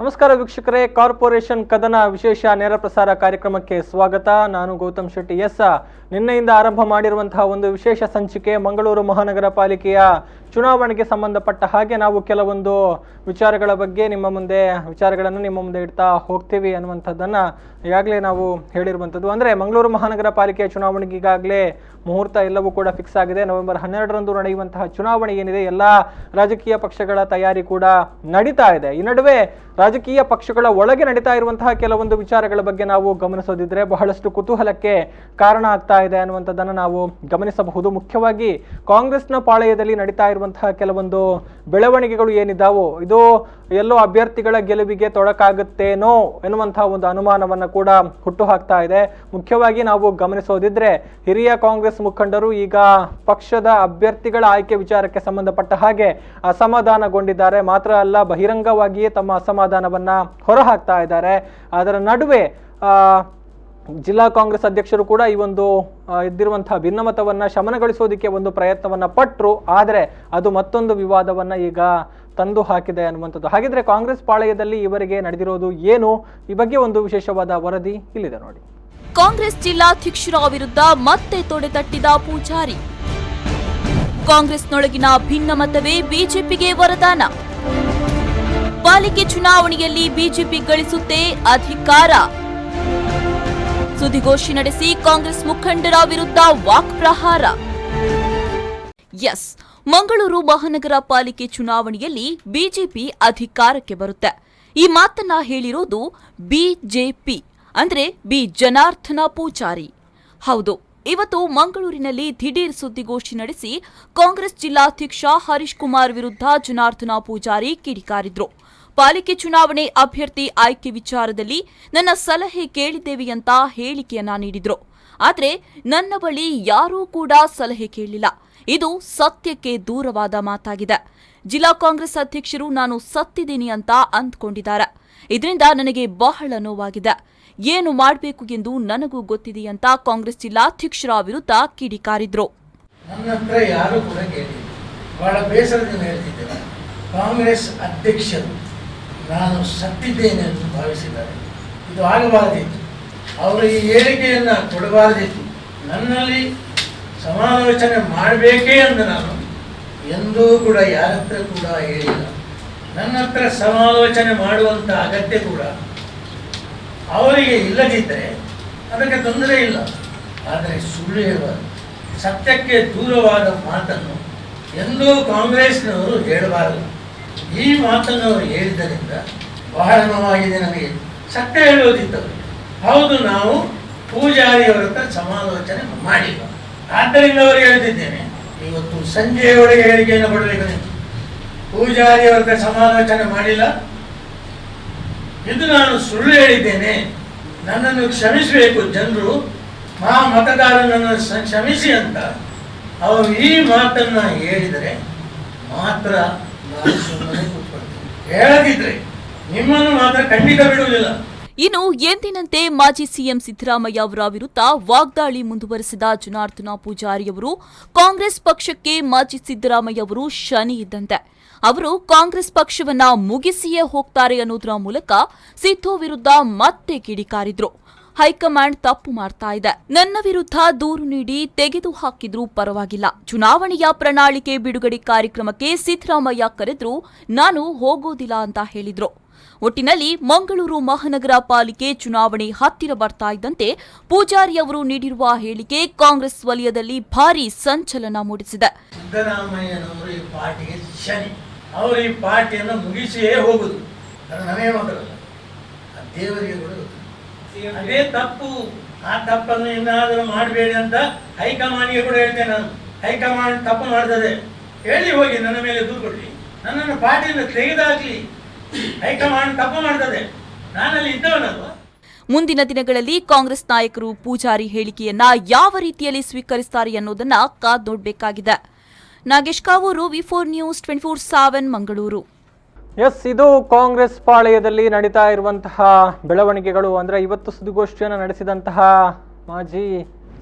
ನಮಸ್ಕಾರ ವೀಕ್ಷಕರೇ, ಕಾರ್ಪೊರೇಷನ್ ಕದನ ವಿಶೇಷ ನೇರ ಪ್ರಸಾರ ಕಾರ್ಯಕ್ರಮಕ್ಕೆ ಸ್ವಾಗತ. ನಾನು ಗೌತಮ್ ಶೆಟ್ಟಿ. ನಿನ್ನೆಯಿಂದ ಆರಂಭ ಮಾಡಿರುವಂತಹ ಒಂದು ವಿಶೇಷ ಸಂಚಿಕೆ ಮಂಗಳೂರು ಮಹಾನಗರ ಪಾಲಿಕೆಯ ಚುನಾವಣೆಗೆ ಸಂಬಂಧಪಟ್ಟ ಹಾಗೆ ನಾವು ಕೆಲವೊಂದು ವಿಚಾರಗಳನ್ನು ನಿಮ್ಮ ಮುಂದೆ ಇಡ್ತಾ ಹೋಗ್ತೀವಿ ಅನ್ನುವಂಥದ್ದನ್ನು ಈಗಾಗಲೇ ನಾವು ಹೇಳಿರುವಂಥದ್ದು. ಅಂದರೆ ಮಂಗಳೂರು ಮಹಾನಗರ ಪಾಲಿಕೆಯ ಚುನಾವಣೆಗೆ ಈಗಾಗಲೇ ಮುಹೂರ್ತ ಎಲ್ಲವೂ ಕೂಡ ಫಿಕ್ಸ್ ಆಗಿದೆ. ನವೆಂಬರ್ 12ರಂದು ನಡೆಯುವಂತಹ ಚುನಾವಣೆ ಏನಿದೆ, ಎಲ್ಲ ರಾಜಕೀಯ ಪಕ್ಷಗಳ ತಯಾರಿ ಕೂಡ ನಡೀತಾ ಇದೆ. ಈ ನಡುವೆ ರಾಜಕೀಯ ಪಕ್ಷಗಳ ಒಳಗೆ ನಡೀತಾ ಇರುವಂತಹ ಕೆಲವೊಂದು ವಿಚಾರಗಳ ಬಗ್ಗೆ ನಾವು ಗಮನಿಸೋದಿದ್ರೆ ಬಹಳಷ್ಟು ಕುತೂಹಲಕ್ಕೆ ಕಾರಣ ಆಗ್ತಾ ಇದೆ ಅನ್ನುವಂಥದ್ದನ್ನು ನಾವು ಗಮನಿಸಬಹುದು. ಮುಖ್ಯವಾಗಿ ಕಾಂಗ್ರೆಸ್ನ ಪಾಳೆಯದಲ್ಲಿ ನಡೀತಾ ಇರುವಂತಹ ಕೆಲವೊಂದು ಬೆಳವಣಿಗೆಗಳು ಏನಿದ್ದಾವೋ ಇದು ಎಲ್ಲೋ ಅಭ್ಯರ್ಥಿಗಳ ಗೆಲುವಿಗೆ ತೊಡಕಾಗುತ್ತೇನೋ ಎನ್ನುವಂತಹ ಒಂದು ಅನುಮಾನವನ್ನು ಕೂಡ ಹುಟ್ಟು ಹಾಕ್ತಾ ಇದೆ. ಮುಖ್ಯವಾಗಿ ನಾವು ಗಮನಿಸೋದಿದ್ರೆ ಹಿರಿಯ ಕಾಂಗ್ರೆಸ್ ಮುಖಂಡರು ಈಗ ಪಕ್ಷದ ಅಭ್ಯರ್ಥಿಗಳ ಆಯ್ಕೆ ವಿಚಾರಕ್ಕೆ ಸಂಬಂಧಪಟ್ಟ ಹಾಗೆ ಅಸಮಾಧಾನಗೊಂಡಿದ್ದಾರೆ. ಮಾತ್ರ ಅಲ್ಲ, ಬಹಿರಂಗವಾಗಿಯೇ ತಮ್ಮ ಅಸಮಾಧಾನವನ್ನ ಹೊರಹಾಕ್ತಾ ಇದ್ದಾರೆ. ಅದರ ನಡುವೆ ಜಿಲ್ಲಾ ಕಾಂಗ್ರೆಸ್ ಅಧ್ಯಕ್ಷರು ಕೂಡ ಈ ಒಂದು ಇದ್ದಿರುವಂತಹ ಭಿನ್ನಮತವನ್ನ ಶಮನಗೊಳಿಸೋದಕ್ಕೆ ಒಂದು ಪ್ರಯತ್ನವನ್ನ ಪಟ್ಟರು. ಆದರೆ ಅದು ಮತ್ತೊಂದು ವಿವಾದವನ್ನ ಈಗ ತಂದು ಹಾಕಿದೆ ಅನ್ನುವಂಥದ್ದು. ಹಾಗಿದ್ರೆ ಕಾಂಗ್ರೆಸ್ ಪಾಳೆಯದಲ್ಲಿ ಇವರಿಗೆ ನಡೆದಿರೋದು ಏನು? ಈ ಬಗ್ಗೆ ಒಂದು ವಿಶೇಷವಾದ ವರದಿ ಇಲ್ಲಿದೆ ನೋಡಿ. ಕಾಂಗ್ರೆಸ್ ಜಿಲ್ಲಾಧ್ಯಕ್ಷರ ವಿರುದ್ಧ ಮತ್ತೆ ತೊಡೆತಟ್ಟಿದ ಪೂಜಾರಿ. ಕಾಂಗ್ರೆಸ್ನೊಳಗಿನ ಭಿನ್ನಮತವೇ ಬಿಜೆಪಿಗೆ ವರದಾನ. ಪಾಲಿಕೆ ಚುನಾವಣೆಯಲ್ಲಿ ಬಿಜೆಪಿ ಗಳಿಸುತ್ತೆ ಅಧಿಕಾರ. ಸುದ್ದಿಗೋಷ್ಠಿ ನಡೆಸಿ ಕಾಂಗ್ರೆಸ್ ಮುಖಂಡರ ವಿರುದ್ಧ ವಾಕ್ಪ್ರಹಾರ. ಮಂಗಳೂರು ಮಹಾನಗರ ಪಾಲಿಕೆ ಚುನಾವಣೆಯಲ್ಲಿ ಬಿಜೆಪಿ ಅಧಿಕಾರಕ್ಕೆ ಬರುತ್ತೆ. ಈ ಮಾತನ್ನ ಹೇಳಿರೋದು ಬಿಜೆಪಿ ಅಂದ್ರೆ ಬಿ ಜನಾರ್ದನ ಪೂಜಾರಿ. ಹೌದು, ಇವತ್ತು ಮಂಗಳೂರಿನಲ್ಲಿ ದಿಢೀರ್ ಸುದ್ದಿಗೋಷ್ಠಿ ನಡೆಸಿ ಕಾಂಗ್ರೆಸ್ ಜಿಲ್ಲಾಧ್ಯಕ್ಷ ಹರೀಶ್ ಕುಮಾರ್ ವಿರುದ್ಧ ಜನಾರ್ದನ ಪೂಜಾರಿ ಕಿಡಿಕಾರಿದ್ರು. ಪಾಲಿಕೆ ಚುನಾವಣೆ ಅಭ್ಯರ್ಥಿ ಆಯ್ಕೆ ವಿಚಾರದಲ್ಲಿ ನನ್ನ ಸಲಹೆ ಕೇಳಿದ್ದೇವೆ ಅಂತ ಹೇಳಿಕೆಯನ್ನ ನೀಡಿದ್ರು. ಆದರೆ ನನ್ನ ಬಳಿ ಯಾರೂ ಕೂಡ ಸಲಹೆ ಕೇಳಿಲ್ಲ. ಇದು ಸತ್ಯಕ್ಕೆ ದೂರವಾದ ಮಾತಾಗಿದೆ. ಜಿಲ್ಲಾ ಕಾಂಗ್ರೆಸ್ ಅಧ್ಯಕ್ಷರು ನಾನು ಸತ್ತಿದ್ದೀನಿ ಅಂತ ಅಂದ್ಕೊಂಡಿದ್ದಾರೆ. ಇದರಿಂದ ನನಗೆ ಬಹಳ ನೋವಾಗಿದೆ. ಏನು ಮಾಡಬೇಕು ಎಂದು ನನಗೂ ಗೊತ್ತಿದೆ ಅಂತ ಕಾಂಗ್ರೆಸ್ ಜಿಲ್ಲಾಧ್ಯಕ್ಷರ ವಿರುದ್ಧ ಕಿಡಿಕಾರಿದ್ರು. ನನ್ನ ಹತ್ರ ಯಾರು ಕೂಡ ಕೇಳಿಲ್ಲ. ಬಹಳ ಬೇಸರದಿಂದ ಹೇಳ್ತಿದ್ದೇನೆ. ಕಾಂಗ್ರೆಸ್ ಅಧ್ಯಕ್ಷರು ನಾನು ಸತ್ತಿದ್ದೇನೆ ಎಂದು ಭಾವಿಸಿದ್ದಾರೆ. ಇದು ಆಗಬಾರದಿತ್ತು. ಅವರು ಈ ಹೇಳಿಕೆಯನ್ನು ಕೊಡಬಾರದಿತ್ತು. ನನ್ನಲ್ಲಿ ಸಮಾಲೋಚನೆ ಮಾಡಬೇಕೇ ಎಂದು ನಾನು ಎಂದೂ ಕೂಡ ಯಾರ ಹತ್ರ ಕೂಡ ಹೇಳಿಲ್ಲ. ನನ್ನ ಹತ್ರ ಸಮಾಲೋಚನೆ ಮಾಡುವಂಥ ಅಗತ್ಯ ಕೂಡ ಅವರಿಗೆ ಇಲ್ಲದಿದ್ದರೆ ಅದಕ್ಕೆ ತೊಂದರೆ ಇಲ್ಲ. ಆದರೆ ಸುಳ್ಳು ಹೇಳಬಾರದು. ಸತ್ಯಕ್ಕೆ ದೂರವಾದ ಮಾತನ್ನು ಎಂದೂ ಕಾಂಗ್ರೆಸ್ನವರು ಹೇಳಬಾರದು. ಈ ಮಾತನ್ನು ಅವರು ಹೇಳಿದ್ದರಿಂದ ಬಹಳ ನೋವಾಗಿದೆ ನನಗೆ. ಸತ್ಯ ಹೇಳುವುದಿತ್ತವರು. ಹೌದು, ನಾವು ಪೂಜಾರಿಯವರ ಹತ್ರ ಸಮಾಲೋಚನೆ ಮಾಡಿಲ್ಲ. ಆದ್ದರಿಂದ ಅವರು ಹೇಳ್ತಿದ್ದೇನೆ, ಇವತ್ತು ಸಂಜೆಯವರೆಗೆ ಹೇಳಿಕೆಯನ್ನು ಕೊಡಬೇಕು. ನೀವು ಪೂಜಾರಿಯವರ ಹತ್ರ ಸಮಾಲೋಚನೆ ಮಾಡಿಲ್ಲ, ಇದು ನಾನು ಸುಳ್ಳು ಹೇಳಿದ್ದೇನೆ, ನನ್ನನ್ನು ಕ್ಷಮಿಸಬೇಕು ಜನರು, ಮತದಾರನನ್ನು ಕ್ಷಮಿಸಿ ಅಂತ ಅವರು ಈ ಮಾತನ್ನು ಹೇಳಿದರೆ ಮಾತ್ರ ನಾನು ಸುಮ್ಮನೆ ಕೂತ್ಕೊಳ್ತೀನಿ. ಹೇಳದಿದ್ರೆ ನಿಮ್ಮನ್ನು ಮಾತ್ರ ಖಂಡಿತ ಬಿಡುವುದಿಲ್ಲ. ಇನ್ನು ಎಂದಿನಂತೆ ಮಾಜಿ ಸಿಎಂ ಸಿದ್ದರಾಮಯ್ಯ ಅವರ ವಿರುದ್ಧ ವಾಗ್ದಾಳಿ ಮುಂದುವರೆಸಿದ ಜನಾರ್ದನ ಪೂಜಾರಿಯವರು ಕಾಂಗ್ರೆಸ್ ಪಕ್ಷಕ್ಕೆ ಮಾಜಿ ಸಿದ್ದರಾಮಯ್ಯ ಅವರು ಶನಿ ಇದ್ದಂತೆ. ಅವರು ಕಾಂಗ್ರೆಸ್ ಪಕ್ಷವನ್ನ ಮುಗಿಸಿಯೇ ಹೋಗ್ತಾರೆ ಅನ್ನೋದರ ಮೂಲಕ ಸಿದ್ದು ವಿರುದ್ಧ ಮತ್ತೆ ಕಿಡಿಕಾರಿದ್ರು. ಹೈಕಮಾಂಡ್ ತಪ್ಪು ಮಾಡ್ತಾ ಇದೆ, ನನ್ನ ವಿರುದ್ಧ ದೂರು ನೀಡಿ ತೆಗೆದು ಹಾಕಿದ್ರೂ ಪರವಾಗಿಲ್ಲ. ಚುನಾವಣೆಯ ಪ್ರಣಾಳಿಕೆ ಬಿಡುಗಡೆ ಕಾರ್ಯಕ್ರಮಕ್ಕೆ ಸಿದ್ದರಾಮಯ್ಯ ಕರೆದ್ರು, ನಾನು ಹೋಗೋದಿಲ್ಲ ಅಂತ ಹೇಳಿದ್ರು. ಒಟ್ಟಿನಲ್ಲಿ ಮಂಗಳೂರು ಮಹಾನಗರ ಪಾಲಿಕೆ ಚುನಾವಣೆ ಹತ್ತಿರ ಬರ್ತಾ ಇದ್ದಂತೆ ಪೂಜಾರಿ ಅವರು ನೀಡಿರುವ ಹೇಳಿಕೆ ಕಾಂಗ್ರೆಸ್ ವಲಯದಲ್ಲಿ ಭಾರೀ ಸಂಚಲನ ಮೂಡಿಸಿದೆ. ಸಿದ್ದರಾಮಯ್ಯನವರು ಈ ಪಾರ್ಟಿಗೆ ಶನಿ. ಅವರು ಈ ಪಾರ್ಟಿಯನ್ನು ಮುಗಿಸಿಯೇ ಹೋಗುದು. ನನಗೆ ಮಾತ್ರಲ್ಲ, ದೇವರಿಗೆ ಕೂಡ ಅದೇ ತಪ್ಪು. ಆ ತಪ್ಪನ್ನು ಇನ್ನಾದರೂ ಮಾಡಬೇಡಿ ಅಂತ ಹೈಕಮಾಂಡ್ಗೆ ಕೂಡ ಹೇಳ್ತೇನೆ. ನಾನು ಹೈಕಮಾಂಡ್ ತಪ್ಪು ಮಾಡ್ತದೆ ಹೇಳಿ ಹೋಗಿ, ನನ್ನ ಮೇಲೆ ದೂರು ಕೊಡ್ಲಿ, ನನ್ನನ್ನು ಪಾರ್ಟಿಯಿಂದ ತೆಗೆದಾಕಲಿ. ಹೈಕಮಾಂಡ್ ತಪ್ಪು ಮಾಡ್ತದೆ, ನಾನಲ್ಲಿ ಇದ್ದವನಲ್ವಾ. ಮುಂದಿನ ದಿನಗಳಲ್ಲಿ ಕಾಂಗ್ರೆಸ್ ನಾಯಕರು ಪೂಜಾರಿ ಹೇಳಿಕೆಯನ್ನ ಯಾವ ರೀತಿಯಲ್ಲಿ ಸ್ವೀಕರಿಸುತ್ತಾರೆ ಅನ್ನೋದನ್ನ ಕಾದು ನೋಡಬೇಕಾಗಿದೆ. ನಾಗೇಶ್ ಕಾವೂರು, ವಿ4 ನ್ಯೂಸ್ 24/7 ಮಂಗಳೂರು. ಇದು ಕಾಂಗ್ರೆಸ್ ಪಾಳೆಯದಲ್ಲಿ ನಡೀತಾ ಇರುವಂತಹ ಬೆಳವಣಿಗೆಗಳು. ಅಂದ್ರೆ ಇವತ್ತು ಸುದ್ದಿಗೋಷ್ಠಿಯನ್ನು ನಡೆಸಿದಂತಹ ಮಾಜಿ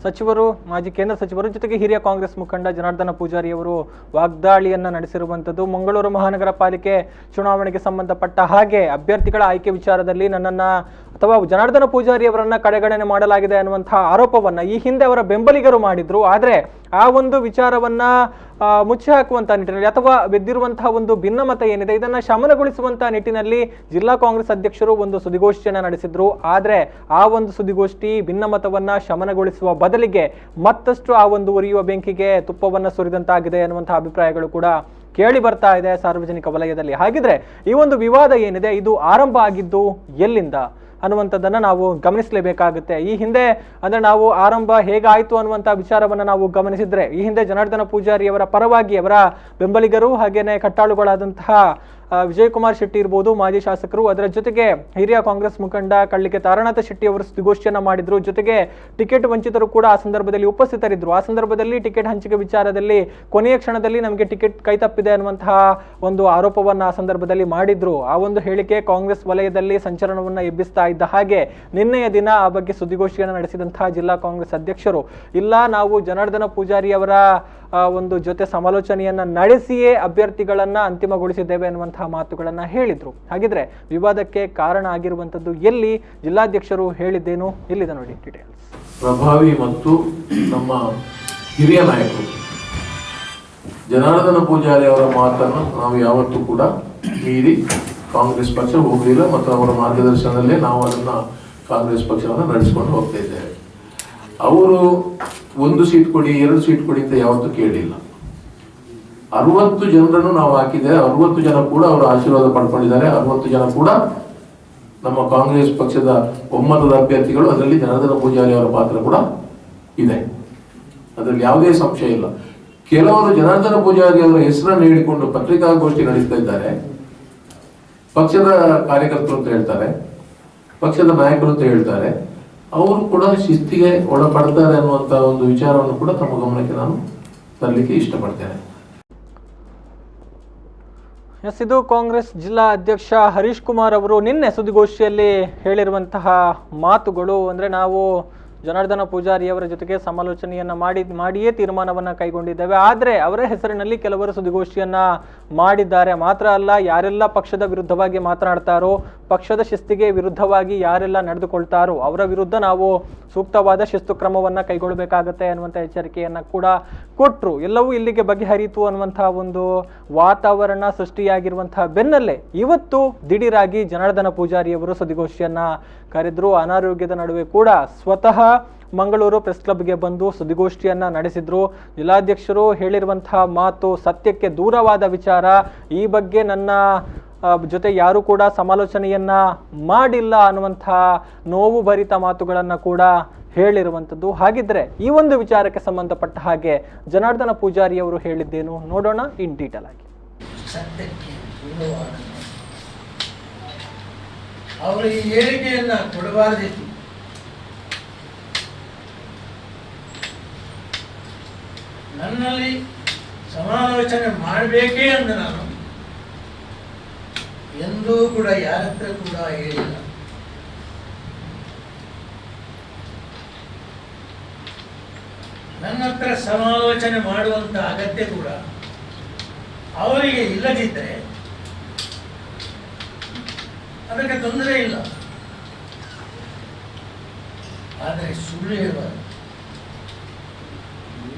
ಸಚಿವರು, ಮಾಜಿ ಕೇಂದ್ರ ಸಚಿವರು ಜೊತೆಗೆ ಹಿರಿಯ ಕಾಂಗ್ರೆಸ್ ಮುಖಂಡ ಜನಾರ್ದನ ಪೂಜಾರಿ ಅವರು ವಾಗ್ದಾಳಿಯನ್ನ ನಡೆಸಿರುವಂಥದ್ದು. ಮಂಗಳೂರು ಮಹಾನಗರ ಪಾಲಿಕೆ ಚುನಾವಣೆಗೆ ಸಂಬಂಧಪಟ್ಟ ಹಾಗೆ ಅಭ್ಯರ್ಥಿಗಳ ಆಯ್ಕೆ ವಿಚಾರದಲ್ಲಿ ನನ್ನನ್ನ ಅಥವಾ ಜನಾರ್ದನ ಪೂಜಾರಿ ಅವರನ್ನ ಕಡೆಗಣನೆ ಮಾಡಲಾಗಿದೆ ಅನ್ನುವಂತಹ ಆರೋಪವನ್ನ ಈ ಹಿಂದೆ ಅವರ ಬೆಂಬಲಿಗರು ಮಾಡಿದ್ರು. ಆದರೆ ಆ ಒಂದು ವಿಚಾರವನ್ನ ಮುಚ್ಚಿ ಹಾಕುವಂತಹ ನಿಟ್ಟಿನಲ್ಲಿ ಅಥವಾ ಬಿದ್ದಿರುವಂತಹ ಒಂದು ಭಿನ್ನಮತ ಏನಿದೆ ಇದನ್ನ ಶಮನಗೊಳಿಸುವಂತಹ ನಿಟ್ಟಿನಲ್ಲಿ ಜಿಲ್ಲಾ ಕಾಂಗ್ರೆಸ್ ಅಧ್ಯಕ್ಷರು ಒಂದು ಸುದ್ದಿಗೋಷ್ಠಿಯನ್ನ ನಡೆಸಿದ್ರು. ಆದ್ರೆ ಆ ಒಂದು ಸುದ್ದಿಗೋಷ್ಠಿ ಭಿನ್ನಮತವನ್ನ ಶಮನಗೊಳಿಸುವ ಬದಲಿಗೆ ಮತ್ತಷ್ಟು ಆ ಒಂದು ಉರಿಯುವ ಬೆಂಕಿಗೆ ತುಪ್ಪವನ್ನ ಸುರಿದಂತಾಗಿದೆ ಅನ್ನುವಂತಹ ಅಭಿಪ್ರಾಯಗಳು ಕೂಡ ಕೇಳಿ ಬರ್ತಾ ಇದೆ ಸಾರ್ವಜನಿಕ ವಲಯದಲ್ಲಿ. ಹಾಗಿದ್ರೆ ಈ ಒಂದು ವಿವಾದ ಏನಿದೆ ಇದು ಆರಂಭ ಆಗಿದ್ದು ಎಲ್ಲಿಂದ ಅನ್ನುವಂಥದ್ದನ್ನ ನಾವು ಗಮನಿಸಲೇಬೇಕಾಗುತ್ತೆ. ಈ ಹಿಂದೆ ಅಂದ್ರೆ ನಾವು ಆರಂಭ ಹೇಗಾಯ್ತು ಅನ್ನುವಂಥ ವಿಚಾರವನ್ನ ನಾವು ಗಮನಿಸಿದ್ರೆ ಈ ಹಿಂದೆ ಜನಾರ್ದನ ಪೂಜಾರಿ ಅವರ ಪರವಾಗಿ ಅವರ ಬೆಂಬಲಿಗರು ಹಾಗೇನೆ ಕಟ್ಟಾಳುಗಳಾದಂತಹ ವಿಜಯಕುಮಾರ್ ಶೆಟ್ಟಿ ಇರ್ಬೋದು, ಮಾಜಿ ಶಾಸಕರು, ಅದರ ಜೊತೆಗೆ ಹಿರಿಯ ಕಾಂಗ್ರೆಸ್ ಮುಖಂಡ ಕಳ್ಳಿಕೆ ತಾರನಾಥ ಶೆಟ್ಟಿ ಅವರು ಸುದ್ದಿಗೋಷ್ಠಿಯನ್ನ ಮಾಡಿದ್ರು. ಜೊತೆಗೆ ಟಿಕೆಟ್ ವಂಚಿತರು ಕೂಡ ಆ ಸಂದರ್ಭದಲ್ಲಿ ಉಪಸ್ಥಿತರಿದ್ರು. ಆ ಸಂದರ್ಭದಲ್ಲಿ ಟಿಕೆಟ್ ಹಂಚಿಕೆ ವಿಚಾರದಲ್ಲಿ ಕೊನೆಯ ಕ್ಷಣದಲ್ಲಿ ನಮಗೆ ಟಿಕೆಟ್ ಕೈತಪ್ಪಿದೆ ಅನ್ನುವಂತಹ ಒಂದು ಆರೋಪವನ್ನ ಆ ಸಂದರ್ಭದಲ್ಲಿ ಮಾಡಿದ್ರು. ಆ ಒಂದು ಹೇಳಿಕೆ ಕಾಂಗ್ರೆಸ್ ವಲಯದಲ್ಲಿ ಸಂಚಲನವನ್ನ ಎಬ್ಬಿಸ್ತಾ ಇದ್ದ ಹಾಗೆ ನಿನ್ನೆಯ ದಿನ ಆ ಬಗ್ಗೆ ಸುದ್ದಿಗೋಷ್ಠಿಯನ್ನು ನಡೆಸಿದಂತಹ ಜಿಲ್ಲಾ ಕಾಂಗ್ರೆಸ್ ಅಧ್ಯಕ್ಷರು ಇಲ್ಲ ನಾವು ಜನಾರ್ದನ ಪೂಜಾರಿ ಅವರ ಒಂದು ಜೊತೆ ಸಮಾಲೋಚನೆಯನ್ನ ನಡೆಸಿಯೇ ಅಭ್ಯರ್ಥಿಗಳನ್ನ ಅಂತಿಮಗೊಳಿಸಿದ್ದೇವೆ ಅನ್ನುವಂತಹ ಮಾತುಗಳನ್ನ ಹೇಳಿದ್ರು. ಹಾಗಿದ್ರೆ ವಿವಾದಕ್ಕೆ ಕಾರಣ ಆಗಿರುವಂತದ್ದು ಎಲ್ಲಿ, ಜಿಲ್ಲಾಧ್ಯಕ್ಷರು ಹೇಳಿದ್ದೇನು, ಇಲ್ಲಿದೆ ನೋಡಿ ಡೀಟೇಲ್ಸ್. ಪ್ರಭಾವಿ ಮತ್ತು ನಮ್ಮ ಹಿರಿಯ ನಾಯಕರು ಜನಾರ್ದನ ಪೂಜಾರಿ ಅವರ ಮಾತನ್ನು ನಾವು ಯಾವತ್ತೂ ಕೂಡ ಮೀರಿ ಕಾಂಗ್ರೆಸ್ ಪಕ್ಷ ಹೋಗಲಿಲ್ಲ ಮತ್ತು ಅವರ ಮಾರ್ಗದರ್ಶನದಲ್ಲೇ ನಾವು ಅದನ್ನ ಕಾಂಗ್ರೆಸ್ ಪಕ್ಷವನ್ನು ನಡೆಸಿಕೊಂಡು ಹೋಗ್ತಾ ಇದ್ದೇವೆ. ಅವರು 1 ಸೀಟ್ ಕೊಡಿ 2 ಸೀಟ್ ಕೊಡಿ ಅಂತ ಯಾವತ್ತೂ ಕೇಳಿಲ್ಲ. 60 ಜನರನ್ನು ನಾವು ಹಾಕಿದ್ದೇವೆ. 60 ಜನ ಕೂಡ ಅವರ ಆಶೀರ್ವಾದ ಪಡ್ಕೊಂಡಿದ್ದಾರೆ. 60 ಜನ ಕೂಡ ನಮ್ಮ ಕಾಂಗ್ರೆಸ್ ಪಕ್ಷದ ಒಮ್ಮತದ ಅಭ್ಯರ್ಥಿಗಳು. ಅದರಲ್ಲಿ ಜನಾರ್ದನ ಪೂಜಾರಿ ಅವರ ಪಾತ್ರ ಕೂಡ ಇದೆ, ಅದರಲ್ಲಿ ಯಾವುದೇ ಸಂಶಯ ಇಲ್ಲ. ಕೆಲವರು ಜನಾರ್ದನ ಪೂಜಾರಿ ಅವರ ಹೆಸರನ್ನು ಹೇಳಿಕೊಂಡು ಪತ್ರಿಕಾಗೋಷ್ಠಿ ನಡೆಸ್ತಾ ಇದ್ದಾರೆ. ಪಕ್ಷದ ಕಾರ್ಯಕರ್ತರು ಅಂತ ಹೇಳ್ತಾರೆ, ಪಕ್ಷದ ನಾಯಕರು ಅಂತ ಹೇಳ್ತಾರೆ. ಅವರು ಕೂಡ ಶಿಸ್ತಿಗೆ ಒಳಪಡ್ತಾರೆ ಅನ್ನುವಂತ ಒಂದು ವಿಚಾರವನ್ನು ಕೂಡ ತಮ್ಮ ಗಮನಕ್ಕೆ ನಾನು ತರಲಿಕ್ಕೆ ಇಷ್ಟಪಡ್ತೇನೆ. ಎಸ್, ಇದು ಕಾಂಗ್ರೆಸ್ ಜಿಲ್ಲಾ ಅಧ್ಯಕ್ಷ ಹರೀಶ್ ಕುಮಾರ್ ಅವರು ನಿನ್ನೆ ಸುದ್ದಿಗೋಷ್ಠಿಯಲ್ಲಿ ಹೇಳಿರುವಂತಹ ಮಾತುಗಳು. ಅಂದ್ರೆ ನಾವು ಜನಾರ್ದನ ಪೂಜಾರಿ ಅವರ ಜೊತೆಗೆ ಸಮಾಲೋಚನೆಯನ್ನ ಮಾಡಿಯೇ ತೀರ್ಮಾನವನ್ನ ಕೈಗೊಂಡಿದ್ದೇವೆ. ಆದ್ರೆ ಅವರ ಹೆಸರಿನಲ್ಲಿ ಕೆಲವರು ಸುದ್ದಿಗೋಷ್ಠಿಯನ್ನ ಮಾಡಿದ್ದಾರೆ. ಮಾತ್ರ ಅಲ್ಲ, ಯಾರೆಲ್ಲ ಪಕ್ಷದ ವಿರುದ್ಧವಾಗಿ ಮಾತನಾಡ್ತಾರೋ, ಪಕ್ಷದ ಶಿಸ್ತಿಗೆ ವಿರುದ್ಧವಾಗಿ ಯಾರೆಲ್ಲ ನಡೆದುಕೊಳ್ತಾರೋ ಅವರ ವಿರುದ್ಧ ನಾವು ಸೂಕ್ತವಾದ ಶಿಸ್ತು ಕ್ರಮವನ್ನ ಕೈಗೊಳ್ಳಬೇಕಾಗತ್ತೆ ಅನ್ನುವಂಥ ಎಚ್ಚರಿಕೆಯನ್ನ ಕೂಡ ಕೊಟ್ರು. ಎಲ್ಲವೂ ಇಲ್ಲಿಗೆ ಬಗೆಹರಿತು ಅನ್ನುವಂತಹ ಒಂದು ವಾತಾವರಣ ಸೃಷ್ಟಿಯಾಗಿರುವಂತಹ ಬೆನ್ನಲ್ಲೇ ಇವತ್ತು ದಿಢೀರಾಗಿ ಜನಾರ್ದನ ಪೂಜಾರಿ ಅವರು ಸುದ್ದಿಗೋಷ್ಠಿಯನ್ನ ಕರೆದ್ರು. ಅನಾರೋಗ್ಯದ ನಡುವೆ ಕೂಡ ಸ್ವತಃ ಮಂಗಳೂರು ಪ್ರೆಸ್ ಕ್ಲಬ್ಗೆ ಬಂದು ಸುದ್ದಿಗೋಷ್ಠಿಯನ್ನ ನಡೆಸಿದ್ರು. ಜಿಲ್ಲಾಧ್ಯಕ್ಷರು ಹೇಳಿರುವಂತಹ ಮಾತು ಸತ್ಯಕ್ಕೆ ದೂರವಾದ ವಿಚಾರ. ಈ ಬಗ್ಗೆ ನನ್ನ ಜೊತೆ ಯಾರು ಕೂಡ ಸಮಾಲೋಚನೆಯನ್ನ ಮಾಡಿಲ್ಲ ಅನ್ನುವಂತಹ ನೋವು ಭರಿತ ಮಾತುಗಳನ್ನ ಕೂಡ ಹೇಳಿರುವಂಥದ್ದು. ಹಾಗಿದ್ರೆ ಈ ಒಂದು ವಿಚಾರಕ್ಕೆ ಸಂಬಂಧಪಟ್ಟ ಹಾಗೆ ಜನಾರ್ದನ ಪೂಜಾರಿ ಅವರು ಹೇಳಿದ್ದೇನು ನೋಡೋಣ ಇನ್ ಡೀಟೇಲ್ ಆಗಿ. ಸತ್ಯಕ್ಕೆ ಅವರು ಈ ಹೇಳಿಕೆಯನ್ನ ಕೊಡಬಾರದಿತ್ತು. ನನ್ನಲ್ಲಿ ಸಮಾಲೋಚನೆ ಮಾಡಬೇಕೇ ಅಂತ ನಾನು ಎಂದೂ ಕೂಡ ಯಾರ ಹತ್ರ ಕೂಡ ಹೇಳಿಲ್ಲ. ನನ್ನ ಹತ್ರ ಸಮಾಲೋಚನೆ ಮಾಡುವಂತ ಅಗತ್ಯ ಕೂಡ ಅವರಿಗೆ ಇಲ್ಲದಿದ್ದರೆ ಅದಕ್ಕೆ ತೊಂದರೆ ಇಲ್ಲ. ಆದರೆ ಸುಳ್ಳು ಹೇಳಬಾರದು.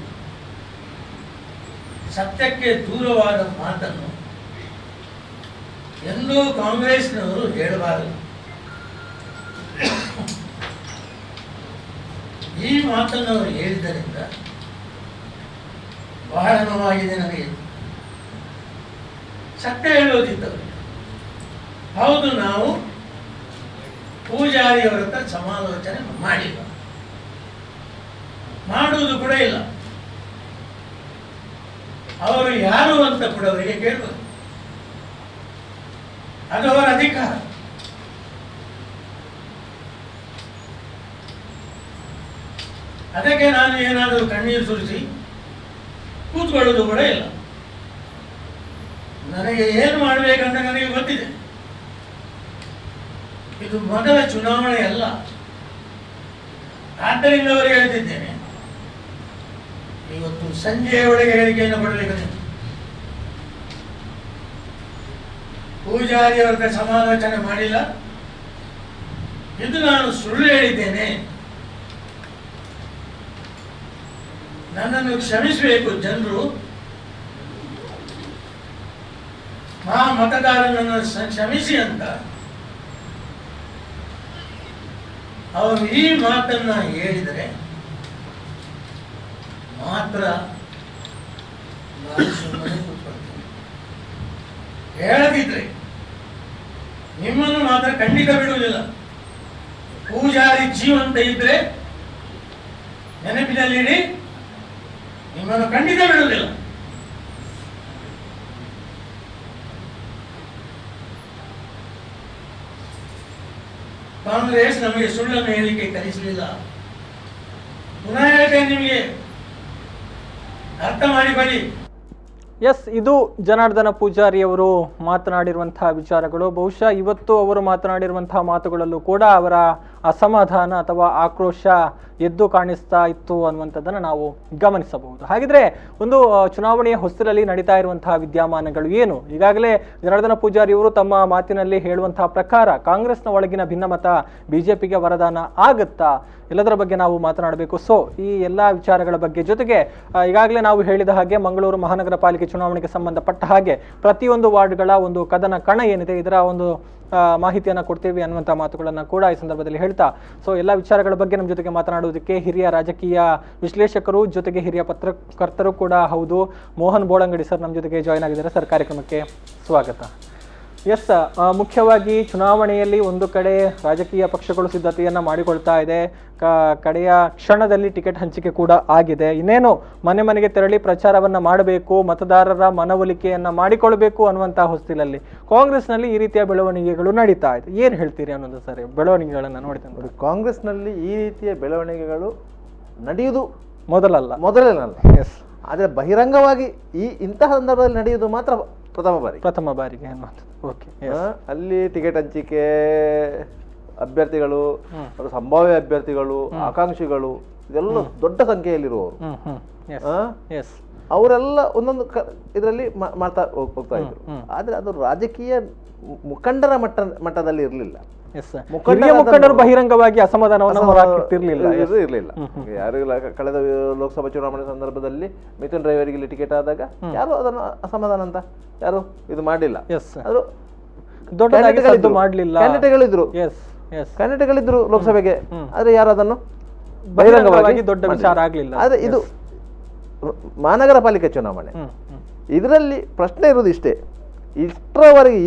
ಸತ್ಯಕ್ಕೆ ದೂರವಾದ ಮಾತನ್ನು ಎಂದೂ ಕಾಂಗ್ರೆಸ್ನವರು ಹೇಳಬಾರದು. ಈ ಮಾತನ್ನು ಅವರು ಹೇಳಿದ್ದರಿಂದ ಬಹಳ ನೋವಾಗಿದೆ ನನಗೆ. ಸತ್ಯ ಹೇಳೋದಿದ್ದವರು ಹೌದು, ನಾವು ಪೂಜಾರಿಯವರ ಹತ್ರ ಸಮಾಲೋಚನೆ ಮಾಡಿಲ್ಲ, ಮಾಡುವುದು ಕೂಡ ಇಲ್ಲ. ಅವರು ಯಾರು ಅಂತ ಕೂಡ ಅವರಿಗೆ ಕೇಳಬಹುದು, ಅದು ಅವರ ಅಧಿಕಾರ. ಅದಕ್ಕೆ ನಾನು ಏನಾದರೂ ಕಣ್ಣೀರು ಸುರಿಸಿ ಕೂತ್ಕೊಳ್ಳೋದು ಕೂಡ ಇಲ್ಲ. ನನಗೆ ಏನು ಮಾಡಬೇಕಂತ ನನಗೆ ಗೊತ್ತಿದೆ. ಇದು ಮೊದಲ ಚುನಾವಣೆ ಅಲ್ಲ. ಆದ್ದರಿಂದ ಅವರಿಗೆ ಹೇಳ್ತಿದ್ದೇನೆ, ಇವತ್ತು ಸಂಜೆಯ ಒಳಗೆ ಹೇಳಿಕೆಯನ್ನು ಕೊಡಲಿಕ್ಕೆ ಪೂಜಾರಿಯವರ ಸಮಾಲೋಚನೆ ಮಾಡಿಲ್ಲ. ಇದು ನಾನು ಸುಳ್ಳು ಹೇಳಿದ್ದೇನೆ, ನನ್ನನ್ನು ಕ್ಷಮಿಸಬೇಕು ಜನರು, ಮತದಾರನನ್ನು ಕ್ಷಮಿಸಿ ಅಂತ ಅವರು ಈ ಮಾತನ್ನ ಹೇಳಿದರೆ ಮಾತ್ರ ನಾನು ಸುಮ್ಮನೆ ಕೂತ್ಕೊಳ್ತೇನೆ. ಹೇಳದಿದ್ರೆ ನಿಮ್ಮನ್ನು ಮಾತ್ರ ಖಂಡಿತ ಬಿಡುವುದಿಲ್ಲ. ಪೂಜಾರಿ ಜೀವಂತ ಇದ್ರೆ ನೆನಪಿನಲ್ಲಿಡಿ, ನಿಮ್ಮನ್ನು ಖಂಡಿತ ಬಿಡುವುದಿಲ್ಲ. ಕಾಂಗ್ರೆಸ್ ನಮಗೆ ಸುಳ್ಳನ್ನು ಹೇಳಿಕೆ ಕಲಿಸಲಿಲ್ಲ. ಪುನಃ ಹೇಳ್ತೇನೆ, ನಿಮಗೆ ಅರ್ಥ ಮಾಡಿಕೊಳ್ಳಿ. ಎಸ್, ಇದು ಜನಾರ್ದನ ಪೂಜಾರಿ ಅವರು ಮಾತನಾಡಿರುವಂತಹ ವಿಚಾರಗಳು. ಬಹುಶಃ ಇವತ್ತು ಅವರು ಮಾತನಾಡಿರುವಂತಹ ಮಾತುಗಳಲ್ಲೂ ಕೂಡ ಅವರ ಅಸಮಾಧಾನ ಅಥವಾ ಆಕ್ರೋಶ ಎದ್ದು ಕಾಣಿಸ್ತಾ ಇತ್ತು ಅನ್ನುವಂಥದ್ದನ್ನು ನಾವು ಗಮನಿಸಬಹುದು. ಹಾಗಿದ್ರೆ ಒಂದು ಚುನಾವಣೆಯ ಹೊಸ್ತಿಲಲ್ಲಿ ನಡೀತಾ ಇರುವಂತಹ ವಿದ್ಯಮಾನಗಳು ಏನು? ಈಗಾಗಲೇ ಜನಾರ್ದನ ಪೂಜಾರಿ ಅವರು ತಮ್ಮ ಮಾತಿನಲ್ಲಿ ಹೇಳುವಂತಹ ಪ್ರಕಾರ ಕಾಂಗ್ರೆಸ್ನ ಒಳಗಿನ ಭಿನ್ನಮತ ಬಿಜೆಪಿಗೆ ವರದಾನ ಆಗುತ್ತಾ? ಎಲ್ಲದರ ಬಗ್ಗೆ ನಾವು ಮಾತನಾಡಬೇಕು. ಸೊ ಈ ಎಲ್ಲ ವಿಚಾರಗಳ ಬಗ್ಗೆ ಜೊತೆಗೆ ಈಗಾಗಲೇ ನಾವು ಹೇಳಿದ ಹಾಗೆ ಮಂಗಳೂರು ಮಹಾನಗರ ಪಾಲಿಕೆ ಚುನಾವಣೆಗೆ ಸಂಬಂಧಪಟ್ಟ ಹಾಗೆ ಪ್ರತಿಯೊಂದು ವಾರ್ಡ್ಗಳ ಒಂದು ಕದನ ಕಣ ಏನಿದೆ ಇದರ ಒಂದು ಮಾಹಿತಿಯನ್ನು ಕೊಡ್ತೀವಿ ಅನ್ನುವಂಥ ಮಾತುಗಳನ್ನು ಕೂಡ ಈ ಸಂದರ್ಭದಲ್ಲಿ ಹೇಳ್ತಾ, ಸೊ ಎಲ್ಲ ವಿಚಾರಗಳ ಬಗ್ಗೆ ನಮ್ಮ ಜೊತೆಗೆ ಮಾತನಾಡುವುದಕ್ಕೆ ಹಿರಿಯ ರಾಜಕೀಯ ವಿಶ್ಲೇಷಕರು ಜೊತೆಗೆ ಹಿರಿಯ ಪತ್ರಕರ್ತರು ಕೂಡ ಹೌದು ಮೋಹನ್ ಬೋಳಂಗಡಿ ಸರ್ ನಮ್ಮ ಜೊತೆಗೆ ಜಾಯ್ನ್ ಆಗಿದ್ದಾರೆ. ಸರ್, ಕಾರ್ಯಕ್ರಮಕ್ಕೆ ಸ್ವಾಗತ. ಎಸ್, ಮುಖ್ಯವಾಗಿ ಚುನಾವಣೆಯಲ್ಲಿ ಒಂದು ಕಡೆ ರಾಜಕೀಯ ಪಕ್ಷಗಳು ಸಿದ್ಧತೆಯನ್ನು ಮಾಡಿಕೊಳ್ತಾ ಇದೆ. ಕಡೆಯ ಕ್ಷಣದಲ್ಲಿ ಟಿಕೆಟ್ ಹಂಚಿಕೆ ಕೂಡ ಆಗಿದೆ. ಇನ್ನೇನು ಮನೆ ಮನೆಗೆ ತೆರಳಿ ಪ್ರಚಾರವನ್ನು ಮಾಡಬೇಕು, ಮತದಾರರ ಮನವೊಲಿಕೆಯನ್ನು ಮಾಡಿಕೊಳ್ಬೇಕು ಅನ್ನುವಂಥ ಹೊಸ್ತಿಲಲ್ಲಿ ಕಾಂಗ್ರೆಸ್ನಲ್ಲಿ ಈ ರೀತಿಯ ಬೆಳವಣಿಗೆಗಳು ನಡೀತಾ ಇದೆ. ಏನು ಹೇಳ್ತೀರಿ ಅನ್ನೋದು ಸರಿ ಬೆಳವಣಿಗೆಗಳನ್ನು ನೋಡಿದೆ ನೋಡಿ. ಕಾಂಗ್ರೆಸ್ನಲ್ಲಿ ಈ ರೀತಿಯ ಬೆಳವಣಿಗೆಗಳು ನಡೆಯುವುದು ಮೊದಲಲ್ಲ. ಎಸ್, ಆದರೆ ಬಹಿರಂಗವಾಗಿ ಇಂತಹ ಸಂದರ್ಭದಲ್ಲಿ ನಡೆಯುವುದು ಮಾತ್ರ ಪ್ರಥಮ ಬಾರಿಗೆ ಓಕೆ. ಅಲ್ಲಿ ಟಿಕೆಟ್ ಹಂಚಿಕೆ, ಅಭ್ಯರ್ಥಿಗಳು, ಸಂಭಾವ್ಯ ಅಭ್ಯರ್ಥಿಗಳು, ಆಕಾಂಕ್ಷಿಗಳು ಇದೆಲ್ಲ ದೊಡ್ಡ ಸಂಖ್ಯೆಯಲ್ಲಿರುವವರು, ಅವರೆಲ್ಲ ಒಂದೊಂದು ಇದರಲ್ಲಿ ಮಾಡ್ತಾ ಹೋಗ್ತಾ ಇದ್ರು. ಆದ್ರೆ ಅದು ರಾಜಕೀಯ ಮುಖಂಡರ ಮಟ್ಟದಲ್ಲಿ ಇರಲಿಲ್ಲ. ಮುಖಂಡರು ಬಹಿರಂಗವಾಗಿ ಅಸಮಾಧಾನವನ್ನು ಇರಲಿಲ್ಲ. ಯಾರು ಕಳೆದ ಲೋಕಸಭಾ ಚುನಾವಣೆ ಸಂದರ್ಭದಲ್ಲಿ ಮಿಥುನ್ ರೈ ಅವರಿಗೆ ಟಿಕೆಟ್ ಆದಾಗ ಯಾರು ಅದನ್ನು ಅಸಮಾಧಾನ ಅಂತ ಯಾರು ಇದು ಮಾಡಲಿಲ್ಲ. ಅದು ಕ್ಯಾಂಡಿಡೇಟ್ಗಳಿದ್ರು ಲೋಕಸಭೆಗೆ, ಆದ್ರೆ ಯಾರು ಅದನ್ನು ಬಹಿರಂಗವಾಗಿ ದೊಡ್ಡ ವಿಚಾರ ಆಗಲಿಲ್ಲ. ಆದ್ರೆ ಇದು ಮಹಾನಗರ ಪಾಲಿಕೆ ಚುನಾವಣೆ, ಇದರಲ್ಲಿ ಪ್ರಶ್ನೆ ಇರುವುದು ಇಷ್ಟರವರೆಗೆ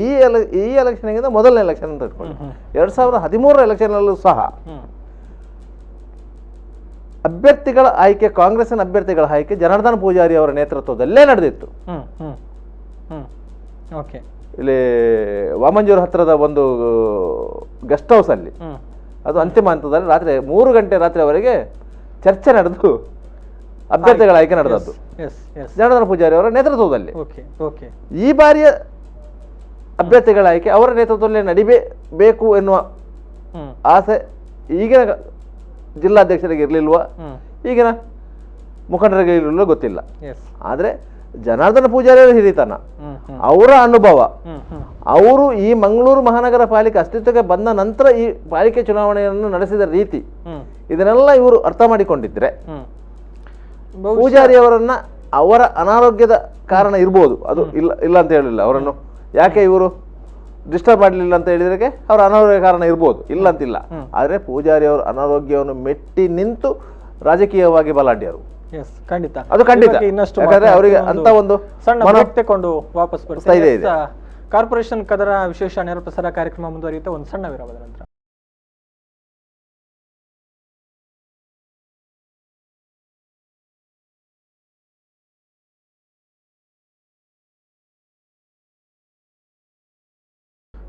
ಈ ಎಲೆಕ್ಷನ್ಗಿಂತ ಮೊದಲನೇ ಎಲೆಕ್ಷನ್ ಅಂತ ಇಟ್ಕೊಳ್ಳಿ. 2013 ಎಲೆಕ್ಷನ್ ಸಹ ಅಭ್ಯರ್ಥಿಗಳ ಆಯ್ಕೆ, ಕಾಂಗ್ರೆಸ್ಸಿನ ಅಭ್ಯರ್ಥಿಗಳ ಆಯ್ಕೆ ಜನಾರ್ದನ ಪೂಜಾರಿ ಅವರ ನೇತೃತ್ವದಲ್ಲೇ ನಡೆದಿತ್ತು. ಇಲ್ಲಿ ವಾಮಂಜೂರು ಹತ್ತಿರದ ಒಂದು ಗೆಸ್ಟ್ ಹೌಸ್ ಅಲ್ಲಿ ಅದು ಅಂತಿಮ ಹಂತದಲ್ಲಿ ರಾತ್ರಿ 3 ಗಂಟೆ ರಾತ್ರಿವರೆಗೆ ಚರ್ಚೆ ನಡೆದು ಅಭ್ಯರ್ಥಿಗಳ ಆಯ್ಕೆ ನಡೆದದ್ದು ಜನಾರ್ದನ ಪೂಜಾರಿ ಅವರ ನೇತೃತ್ವದಲ್ಲಿ. ಈ ಬಾರಿಯ ಅಭ್ಯರ್ಥಿಗಳ ಆಯ್ಕೆ ಅವರ ನೇತೃತ್ವದಲ್ಲಿ ನಡಿಬೇಕು ಎನ್ನುವ ಆಸೆ ಈಗಿನ ಜಿಲ್ಲಾಧ್ಯಕ್ಷರಿಗೆ ಇರಲಿಲ್ವಾ, ಈಗಿನ ಮುಖಂಡರಿಗೆ ಇರಲಿಲ್ಲ ಗೊತ್ತಿಲ್ಲ. ಆದ್ರೆ ಜನಾರ್ದನ ಪೂಜಾರಿ ಅವರ ಹಿರಿತನ, ಅವರ ಅನುಭವ, ಅವರು ಈ ಮಂಗಳೂರು ಮಹಾನಗರ ಪಾಲಿಕೆ ಅಸ್ತಿತ್ವಕ್ಕೆ ಬಂದ ನಂತರ ಈ ಪಾಲಿಕೆ ಚುನಾವಣೆಯನ್ನು ನಡೆಸಿದ ರೀತಿ, ಇದನ್ನೆಲ್ಲ ಇವರು ಅರ್ಥ ಮಾಡಿಕೊಂಡಿದ್ರೆ ಪೂಜಾರಿ ಅವರನ್ನ ಅವರ ಅನಾರೋಗ್ಯದ ಕಾರಣ ಇರ್ಬೋದು, ಅದು ಇಲ್ಲ ಅಂತ ಹೇಳಿಲ್ಲ. ಅವರನ್ನು ಯಾಕೆ ಇವರು ಡಿಸ್ಟರ್ಬ್ ಮಾಡಲಿಲ್ಲ ಅಂತ ಹೇಳಿದ್ರೆ ಅವರ ಅನಾರೋಗ್ಯ ಕಾರಣ ಇರ್ಬೋದು, ಇಲ್ಲ ಅಂತಿಲ್ಲ. ಆದ್ರೆ ಪೂಜಾರಿ ಅವರು ಅನಾರೋಗ್ಯವನ್ನು ಮೆಟ್ಟಿ ನಿಂತು ರಾಜಕೀಯವಾಗಿ ಬಲಾಢ್ಯರು. ಖಂಡಿತ, ಅದು ಖಂಡಿತ. ಯಾಕಂದ್ರೆ ಅವರಿಗೆ ಅಂತ ಒಂದು ತೆಗೆದುಕೊಂಡು ವಾಪಸ್ ಬರ್ತಾ ಇದೆ. ಕಾರ್ಪೊರೇಷನ್ ಕದರ ವಿಶೇಷ ನೇರ ಪ್ರಸಾರ ಕಾರ್ಯಕ್ರಮ ಮುಂದುವರಿಯುತ್ತೆ. ಒಂದು ಸಣ್ಣ ವಿರಾಮದ ನಂತರ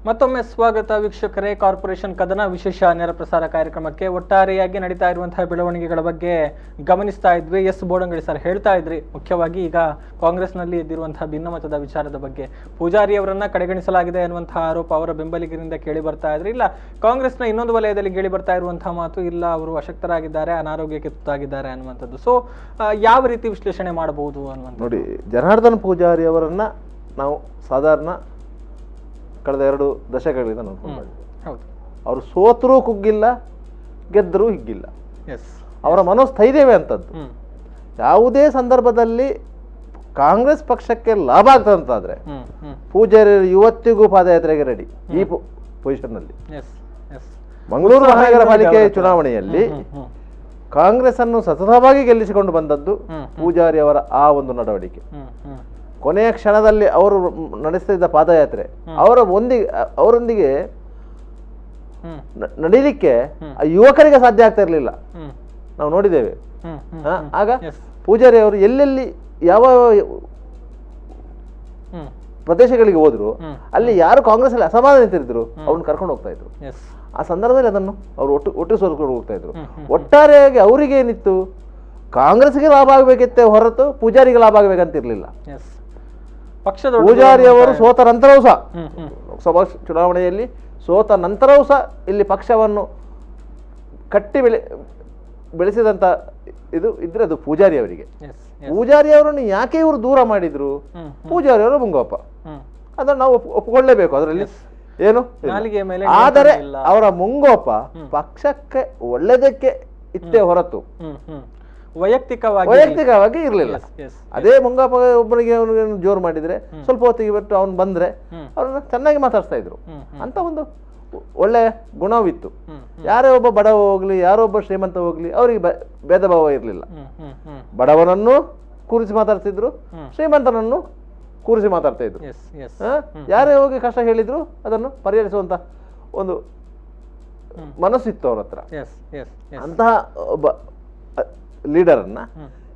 ಮತ್ತೊಮ್ಮೆ ಸ್ವಾಗತ ವೀಕ್ಷಕರೇ. ಕಾರ್ಪೊರೇಷನ್ ಕದನ ವಿಶೇಷ ನೇರ ಪ್ರಸಾರ ಕಾರ್ಯಕ್ರಮಕ್ಕೆ. ಒಟ್ಟಾರೆಯಾಗಿ ನಡೀತಾ ಇರುವಂತಹ ಬೆಳವಣಿಗೆಗಳ ಬಗ್ಗೆ ಗಮನಿಸ್ತಾ ಇದ್ವಿ. ಎಸ್ ಬೋಡಂಗಡಿ ಸರ್ ಹೇಳ್ತಾ ಇದ್ರಿ, ಮುಖ್ಯವಾಗಿ ಈಗ ಕಾಂಗ್ರೆಸ್ನಲ್ಲಿ ಇದ್ದಿರುವಂತಹ ಭಿನ್ನಮತದ ವಿಚಾರದ ಬಗ್ಗೆ ಪೂಜಾರಿ ಅವರನ್ನ ಕಡೆಗಣಿಸಲಾಗಿದೆ ಅನ್ನುವಂತಹ ಆರೋಪ ಅವರ ಬೆಂಬಲಿಗರಿಂದ ಕೇಳಿ ಬರ್ತಾ ಇದ್ರಿ. ಇಲ್ಲ, ಕಾಂಗ್ರೆಸ್ನ ಇನ್ನೊಂದು ವಲಯದಲ್ಲಿ ಕೇಳಿ ಬರ್ತಾ ಇರುವಂತಹ ಮಾತು, ಇಲ್ಲ ಅವರು ಅಶಕ್ತರಾಗಿದ್ದಾರೆ, ಅನಾರೋಗ್ಯಕ್ಕೆ ತುತ್ತಾಗಿದ್ದಾರೆ ಅನ್ನುವಂಥದ್ದು. ಸೊ ಯಾವ ರೀತಿ ವಿಶ್ಲೇಷಣೆ ಮಾಡಬಹುದು ಅನ್ನುವಂಥದ್ದು ನೋಡಿ, ಜನಾರ್ದನ್ ಪೂಜಾರಿ ಅವರನ್ನ ನಾವು ಸಾಧಾರಣ ಕಳೆದ 2 ದಶಕಗಳಿಂದ ನೋಡ್ಕೊಂಡು ಹೌದು. ಅವರು ಸೋತರೂ ಕುಗ್ಗಿಲ್ಲ, ಗೆದ್ದರೂ ಹಿಗ್ಗಿಲ್ಲ. ಎಸ್, ಅವರ ಮನೋಸ್ಥೈರ್ಯವೇ ಅಂತದ್ದು. ಯಾವುದೇ ಸಂದರ್ಭದಲ್ಲಿ ಕಾಂಗ್ರೆಸ್ ಪಕ್ಷಕ್ಕೆ ಲಾಭ ಆಗ್ತದಂತಾದ್ರೆ ಪೂಜಾರಿ ಇವತ್ತಿಗೂ ಪಾದಯಾತ್ರೆಗೆ ರೆಡಿ ಈ ಪೊಸಿಷನ್ನಲ್ಲಿ. ಮಂಗಳೂರು ಮಹಾನಗರ ಪಾಲಿಕೆ ಚುನಾವಣೆಯಲ್ಲಿ ಕಾಂಗ್ರೆಸ್ ಅನ್ನು ಸತತವಾಗಿ ಗೆಲ್ಲಿಸಿಕೊಂಡು ಬಂದದ್ದು ಪೂಜಾರಿ ಅವರ ಆ ಒಂದು ನಡವಳಿಕೆ. ಕೊನೆಯ ಕ್ಷಣದಲ್ಲಿ ಅವರು ನಡೆಸ್ತಿದ್ದ ಪಾದಯಾತ್ರೆ ಅವರೊಂದಿಗೆ ನಡೀಲಿಕ್ಕೆ ಯುವಕರಿಗೆ ಸಾಧ್ಯ ಆಗ್ತಾ ಇರಲಿಲ್ಲ, ನಾವು ನೋಡಿದ್ದೇವೆ. ಆಗ ಪೂಜಾರಿ ಅವರು ಎಲ್ಲೆಲ್ಲಿ ಯಾವ ಪ್ರದೇಶಗಳಿಗೆ ಹೋದ್ರು ಅಲ್ಲಿ ಯಾರು ಕಾಂಗ್ರೆಸ್ ಅಲ್ಲಿ ಅಸಮಾಧಾನ ನಿಂತಿದ್ರು ಅವ್ರನ್ನ ಕರ್ಕೊಂಡು ಹೋಗ್ತಾ ಇದ್ರು. ಆ ಸಂದರ್ಭದಲ್ಲಿ ಅದನ್ನು ಅವರು ಒಟ್ಟು ಸೋಲ್ಕೊಂಡು ಹೋಗ್ತಾ ಇದ್ರು. ಒಟ್ಟಾರೆಯಾಗಿ ಅವರಿಗೆ ಏನಿತ್ತು, ಕಾಂಗ್ರೆಸ್ಗೆ ಲಾಭ ಆಗ್ಬೇಕಿತ್ತೆ ಹೊರತು ಪೂಜಾರಿಗೆ ಲಾಭ ಆಗ್ಬೇಕಂತಿರ್ಲಿಲ್ಲ. ಪೂಜಾರಿ ಅವರು ಸೋತ ನಂತರವೂ ಸಹ ಲೋಕಸಭಾ ಚುನಾವಣೆಯಲ್ಲಿ ಸೋತ ನಂತರವೂ ಸಹ ಇಲ್ಲಿ ಪಕ್ಷವನ್ನು ಕಟ್ಟಿ ಬೆಳೆಸಿದಂತ ಇದು ಇದ್ರೆ ಅದು ಪೂಜಾರಿ ಅವರಿಗೆ. ಪೂಜಾರಿ ಅವರನ್ನು ಯಾಕೆ ಇವರು ದೂರ ಮಾಡಿದ್ರು? ಪೂಜಾರಿ ಅವರು ಮುಂಗೋಪ, ಅದನ್ನು ನಾವು ಒಪ್ಪಿಕೊಳ್ಳೇಬೇಕು, ಅದರಲ್ಲಿ ಏನು. ಆದರೆ ಅವರ ಮುಂಗೋಪ ಪಕ್ಷಕ್ಕೆ ಒಳ್ಳೆದಕ್ಕೆ ಇತ್ತೇ ಹೊರತು ವೈಯಕ್ತಿಕವಾಗಿ ಇರಲಿಲ್ಲ. ಅದೇ ಮುಂಗೋಪ ಒಬ್ಬನಿಗೆ ಜೋರು ಮಾಡಿದ್ರೆ ಸ್ವಲ್ಪ ಹೊತ್ತಿಗೆ ಬಿಟ್ಟು ಅವನು ಬಂದ್ರೆ ಅವ್ರನ್ನ ಚೆನ್ನಾಗಿ ಮಾತಾಡ್ತಾ ಇದ್ರು. ಅಂತ ಒಂದು ಒಳ್ಳೆ ಗುಣವಿತ್ತು. ಯಾರೇ ಒಬ್ಬ ಬಡವ ಹೋಗ್ಲಿ, ಯಾರೋ ಒಬ್ಬ ಶ್ರೀಮಂತ ಹೋಗ್ಲಿ, ಅವರಿಗೆ ಭೇದ ಭಾವ ಇರಲಿಲ್ಲ. ಬಡವನನ್ನು ಕೂರಿಸಿ ಮಾತಾಡ್ತಿದ್ರು, ಶ್ರೀಮಂತನನ್ನು ಕೂರಿಸಿ ಮಾತಾಡ್ತಾ ಇದ್ರು. ಯಾರೇ ಹೋಗಿ ಕಷ್ಟ ಹೇಳಿದ್ರು ಅದನ್ನು ಪರಿಹರಿಸುವಂತ ಒಂದು ಮನಸ್ಸಿತ್ತು ಅವ್ರ ಹತ್ರ. ಅಂತಹ ಒಬ್ಬ ಲೀಡರನ್ನ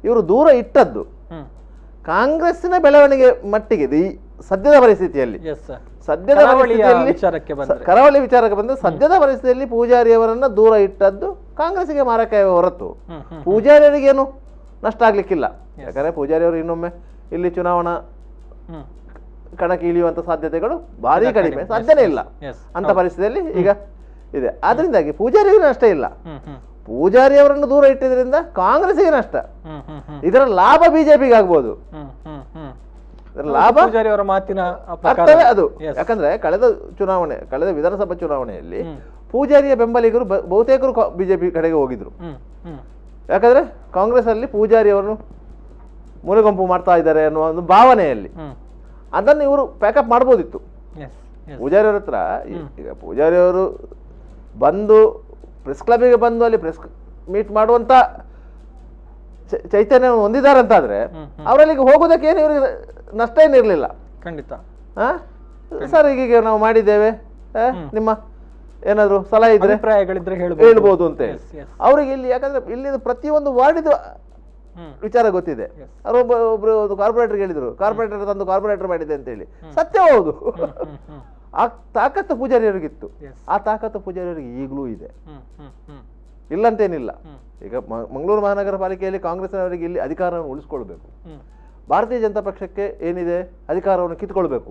ಇವರು ದೂರ ಇಟ್ಟದ್ದು ಕಾಂಗ್ರೆಸ್ಸಿನ ಬೆಳವಣಿಗೆ ಮಟ್ಟಿಗೆ ಈ ಸದ್ಯದ ಪರಿಸ್ಥಿತಿಯಲ್ಲಿ ಕರಾವಳಿ ವಿಚಾರಕ್ಕೆ ಬಂದ್ರೆ ಸದ್ಯದ ಪರಿಸ್ಥಿತಿಯಲ್ಲಿ ಪೂಜಾರಿ ಅವರನ್ನ ದೂರ ಇಟ್ಟದ್ದು ಕಾಂಗ್ರೆಸ್ಗೆ ಮಾರಕ ಹೊರತು ಪೂಜಾರಿಯವರಿಗೇನು ನಷ್ಟ ಆಗ್ಲಿಕ್ಕಿಲ್ಲ. ಯಾಕಂದ್ರೆ ಪೂಜಾರಿ ಅವರು ಇನ್ನೊಮ್ಮೆ ಇಲ್ಲಿ ಚುನಾವಣಾ ಕಣಕ್ಕೆ ಇಳಿಯುವಂತ ಸಾಧ್ಯತೆಗಳು ಭಾರಿ ಕಡಿಮೆ, ಸಾಧ್ಯನೇ ಇಲ್ಲ ಅಂತ ಪರಿಸ್ಥಿತಿಯಲ್ಲಿ ಈಗ ಇದೆ. ಆದ್ರಿಂದಾಗಿ ಪೂಜಾರಿಗೂ ನಷ್ಟ ಇಲ್ಲ. ಪೂಜಾರಿ ಅವರನ್ನು ದೂರ ಇಟ್ಟಿದ್ರಿಂದ ಕಾಂಗ್ರೆಸ್ಗೆ ನಷ್ಟ. ಇದರ ಲಾಭ ಬಿಜೆಪಿಗೆ ಆಗ್ಬೋದು. ಲಾಭ ಅವರ ಮಾತಿನ ಅರ್ಥವೇ ಅದು. ಯಾಕಂದ್ರೆ ಕಳೆದ ವಿಧಾನಸಭಾ ಚುನಾವಣೆಯಲ್ಲಿ ಪೂಜಾರಿಯ ಬೆಂಬಲಿಗರು ಬಹುತೇಕರು ಬಿಜೆಪಿ ಕಡೆಗೆ ಹೋಗಿದ್ರು. ಯಾಕಂದ್ರೆ ಕಾಂಗ್ರೆಸ್ ಅಲ್ಲಿ ಪೂಜಾರಿ ಅವರನ್ನು ಮೂಲೆಗುಂಪು ಮಾಡ್ತಾ ಇದ್ದಾರೆ ಅನ್ನುವ ಒಂದು ಭಾವನೆಯಲ್ಲಿ ಅದನ್ನು ಇವರು ಪ್ಯಾಕಪ್ ಮಾಡ್ಬೋದಿತ್ತು. ಪೂಜಾರಿ ಅವ್ರ ಹತ್ರ ಈಗ ಪೂಜಾರಿ ಅವರು ಬಂದು ಪ್ರೆಸ್ ಕ್ಲಬ್ಗೆ ಬಂದು ಅಲ್ಲಿ ಪ್ರೆಸ್ ಮೀಟ್ ಮಾಡುವಂತ ಚೈತನ್ಯ ಹೊಂದಿದ್ದಾರಂತಾದ್ರೆ ಅವರಲ್ಲಿಗೆ ಹೋಗೋದಕ್ಕೆ ಏನು ಇವ್ರಿಗೆ ನಷ್ಟ ಏನಿರಲಿಲ್ಲ. ಖಂಡಿತ. ಸರ್ ಈಗ ನಾವು ಮಾಡಿದ್ದೇವೆ, ನಿಮ್ಮ ಏನಾದ್ರು ಸಲಹೆ ಇದ್ರೆ ಹೇಳ್ಬೋದು ಅಂತ ಹೇಳಿ ಅವರಿಗೆ ಇಲ್ಲಿ. ಯಾಕಂದ್ರೆ ಇಲ್ಲಿ ಪ್ರತಿಯೊಂದು ವಾರ್ಡಿದು ವಿಚಾರ ಗೊತ್ತಿದೆ. ಒಬ್ರು ಕಾರ್ಪೊರೇಟರ್ ಹೇಳಿದ್ರು, ಕಾರ್ಪೊರೇಟರ್ ತಂದು ಕಾರ್ಪೊರೇಟರ್ ಮಾಡಿದೆ ಅಂತ ಹೇಳಿ. ಸತ್ಯ ಹೌದು. ಆ ತಾಕತ್ತು ಪೂಜಾರಿಯವರಿಗಿತ್ತು. ಆ ತಾಕತ್ತು ಪೂಜಾರಿಯವರಿಗೆ ಈಗಲೂ ಇದೆ, ಇಲ್ಲಂತೇನಿಲ್ಲ. ಈಗ ಮಂಗಳೂರು ಮಹಾನಗರ ಪಾಲಿಕೆಯಲ್ಲಿ ಕಾಂಗ್ರೆಸ್ನವರಿಗೆ ಇಲ್ಲಿ ಅಧಿಕಾರವನ್ನು ಉಳಿಸ್ಕೊಳ್ಬೇಕು. ಭಾರತೀಯ ಜನತಾ ಪಕ್ಷಕ್ಕೆ ಏನಿದೆ ಅಧಿಕಾರವನ್ನು ಕಿತ್ಕೊಳ್ಬೇಕು.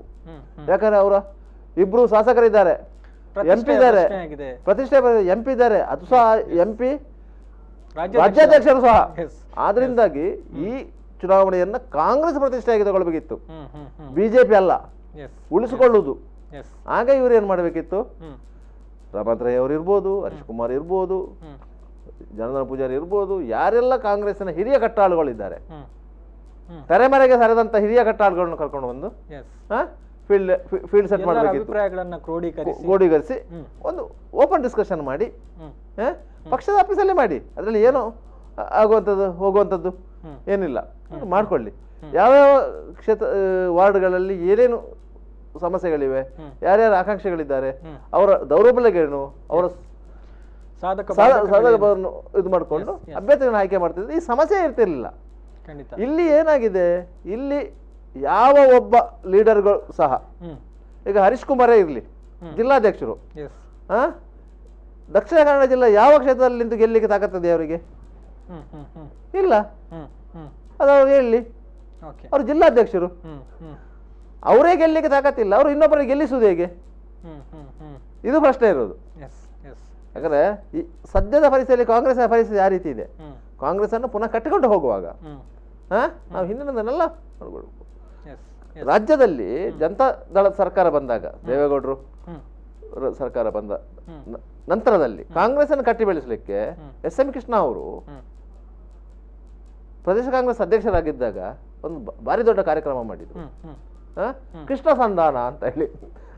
ಯಾಕಂದ್ರೆ ಅವರ ಇಬ್ರು ಶಾಸಕರಿದ್ದಾರೆ, ಎಂಪಿ ಇದ್ದಾರೆ, ಪ್ರತಿಷ್ಠೆ ಎಂಪಿ ಇದ್ದಾರೆ, ಅದು ಸಹ ಎಂಪಿ ರಾಜ್ಯಾಧ್ಯಕ್ಷರು ಸಹ. ಆದ್ರಿಂದಾಗಿ ಈ ಚುನಾವಣೆಯನ್ನ ಕಾಂಗ್ರೆಸ್ ಪ್ರತಿಷ್ಠೆಯಾಗಿ ತಗೊಳ್ಬೇಕಿತ್ತು, ಬಿಜೆಪಿ ಅಲ್ಲ. ಉಳಿಸಿಕೊಳ್ಳುವುದು. ಆಗ ಇವ್ರು ಏನ್ ಮಾಡ್ಬೇಕಿತ್ತು, ರಾಮಂತ್ರ ಅವರು ಇರ್ಬೋದು, ಹರೀಶ್ ಕುಮಾರ್ ಇರ್ಬೋದು, ಜನಾರ್ದನ್ ಪೂಜಾರಿ ಇರ್ಬೋದು, ಯಾರೆಲ್ಲ ಕಾಂಗ್ರೆಸ್ನ ಹಿರಿಯ ಕಟ್ಟಾಳುಗಳಿದ್ದಾರೆ, ತೆರೆಮರೆಗೆ ಸರಿದಂತ ಹಿರಿಯ ಕಟ್ಟಾಳುಗಳನ್ನು ಕರ್ಕೊಂಡು ಬಂದು ಫೀಲ್ಡ್ ಸೆಟ್ ಮಾಡಬೇಕಿತ್ತು. ಕ್ರೋಢೀಕರಿಸಿ ಒಂದು ಓಪನ್ ಡಿಸ್ಕಷನ್ ಮಾಡಿ ಪಕ್ಷದ ಆಫೀಸಲ್ಲಿ ಮಾಡಿ. ಅದರಲ್ಲಿ ಏನು ಆಗುವಂಥದ್ದು ಹೋಗುವಂಥದ್ದು ಏನಿಲ್ಲ, ಮಾಡ್ಕೊಳ್ಳಿ. ಯಾವ್ಯಾವ ವಾರ್ಡ್ಗಳಲ್ಲಿ ಏನೇನು ಸಮಸ್ಯೆಗಳಿವೆ, ಯಾರ್ಯಾರ ಆಕಾಂಕ್ಷೆಗಳಿದ್ದಾರೆ, ಅವರ ದೌರ್ಬಲ್ಯಗಳೇನು, ಅವರ ಸಾಧಕವನ್ನು ಇದು ಮಾಡಿಕೊಂಡು ಅಭ್ಯರ್ಥಿಗಳನ್ನು ಆಯ್ಕೆ ಮಾಡ್ತಿದ್ರೆ ಈ ಸಮಸ್ಯೆ ಇರ್ತಿರ್ಲಿಲ್ಲ. ಇಲ್ಲಿ ಏನಾಗಿದೆ, ಇಲ್ಲಿ ಯಾವ ಒಬ್ಬ ಲೀಡರ್ಗಳು ಸಹ, ಈಗ ಹರೀಶ್ ಕುಮಾರೇ ಇರಲಿ, ಜಿಲ್ಲಾಧ್ಯಕ್ಷರು. ಎಸ್. ದಕ್ಷಿಣ ಕನ್ನಡ ಜಿಲ್ಲೆ ಯಾವ ಕ್ಷೇತ್ರದಲ್ಲಿ ನಿಂತು ಗೆಲ್ಲಿಕ್ಕೆ ತಾಕತ್ತದೆ ಅವರಿಗೆ? ಇಲ್ಲ. ಅದು ಅವ್ರು ಹೇಳಿ, ಅವರು ಜಿಲ್ಲಾಧ್ಯಕ್ಷರು, ಅವರೇ ಗೆಲ್ಲಿಕ್ಕೆ ತಾಕತ್ತಿಲ್ಲ, ಅವರು ಇನ್ನೊಬ್ಬರಿಗೆ ಗೆಲ್ಲಿಸುವುದು ಹೇಗೆ? ಇದು ಪ್ರಶ್ನೆ ಇರೋದು. ಯಾಕಂದ್ರೆ ಈ ಸದ್ಯದ ಪರಿಸ್ಥಿತಿಯಲ್ಲಿ ಕಾಂಗ್ರೆಸ್ನ ಪರಿಸ್ಥಿತಿ ಆ ರೀತಿ ಇದೆ. ಕಾಂಗ್ರೆಸ್ ಅನ್ನು ಪುನಃ ಕಟ್ಟಿಕೊಂಡು ಹೋಗುವಾಗ ನಾವು ಹಿಂದಿನದನ್ನೆಲ್ಲ ನೋಡ್ಕೊಳ್ಬೇಕು. ರಾಜ್ಯದಲ್ಲಿ ಜನತಾ ದಳದ ಸರ್ಕಾರ ಬಂದಾಗ, ದೇವೇಗೌಡರು ಸರ್ಕಾರ ಬಂದ ನಂತರದಲ್ಲಿ ಕಾಂಗ್ರೆಸ್ ಅನ್ನು ಕಟ್ಟಿ ಬೆಳೆಸಲಿಕ್ಕೆ ಎಸ್.ಎಂ. ಕೃಷ್ಣ ಅವರು ಪ್ರದೇಶ ಕಾಂಗ್ರೆಸ್ ಅಧ್ಯಕ್ಷರಾಗಿದ್ದಾಗ ಒಂದು ಭಾರಿ ದೊಡ್ಡ ಕಾರ್ಯಕ್ರಮ ಮಾಡಿದ್ರು, ಕೃಷ್ಣ ಸಂಧಾನ ಅಂತ ಹೇಳಿ,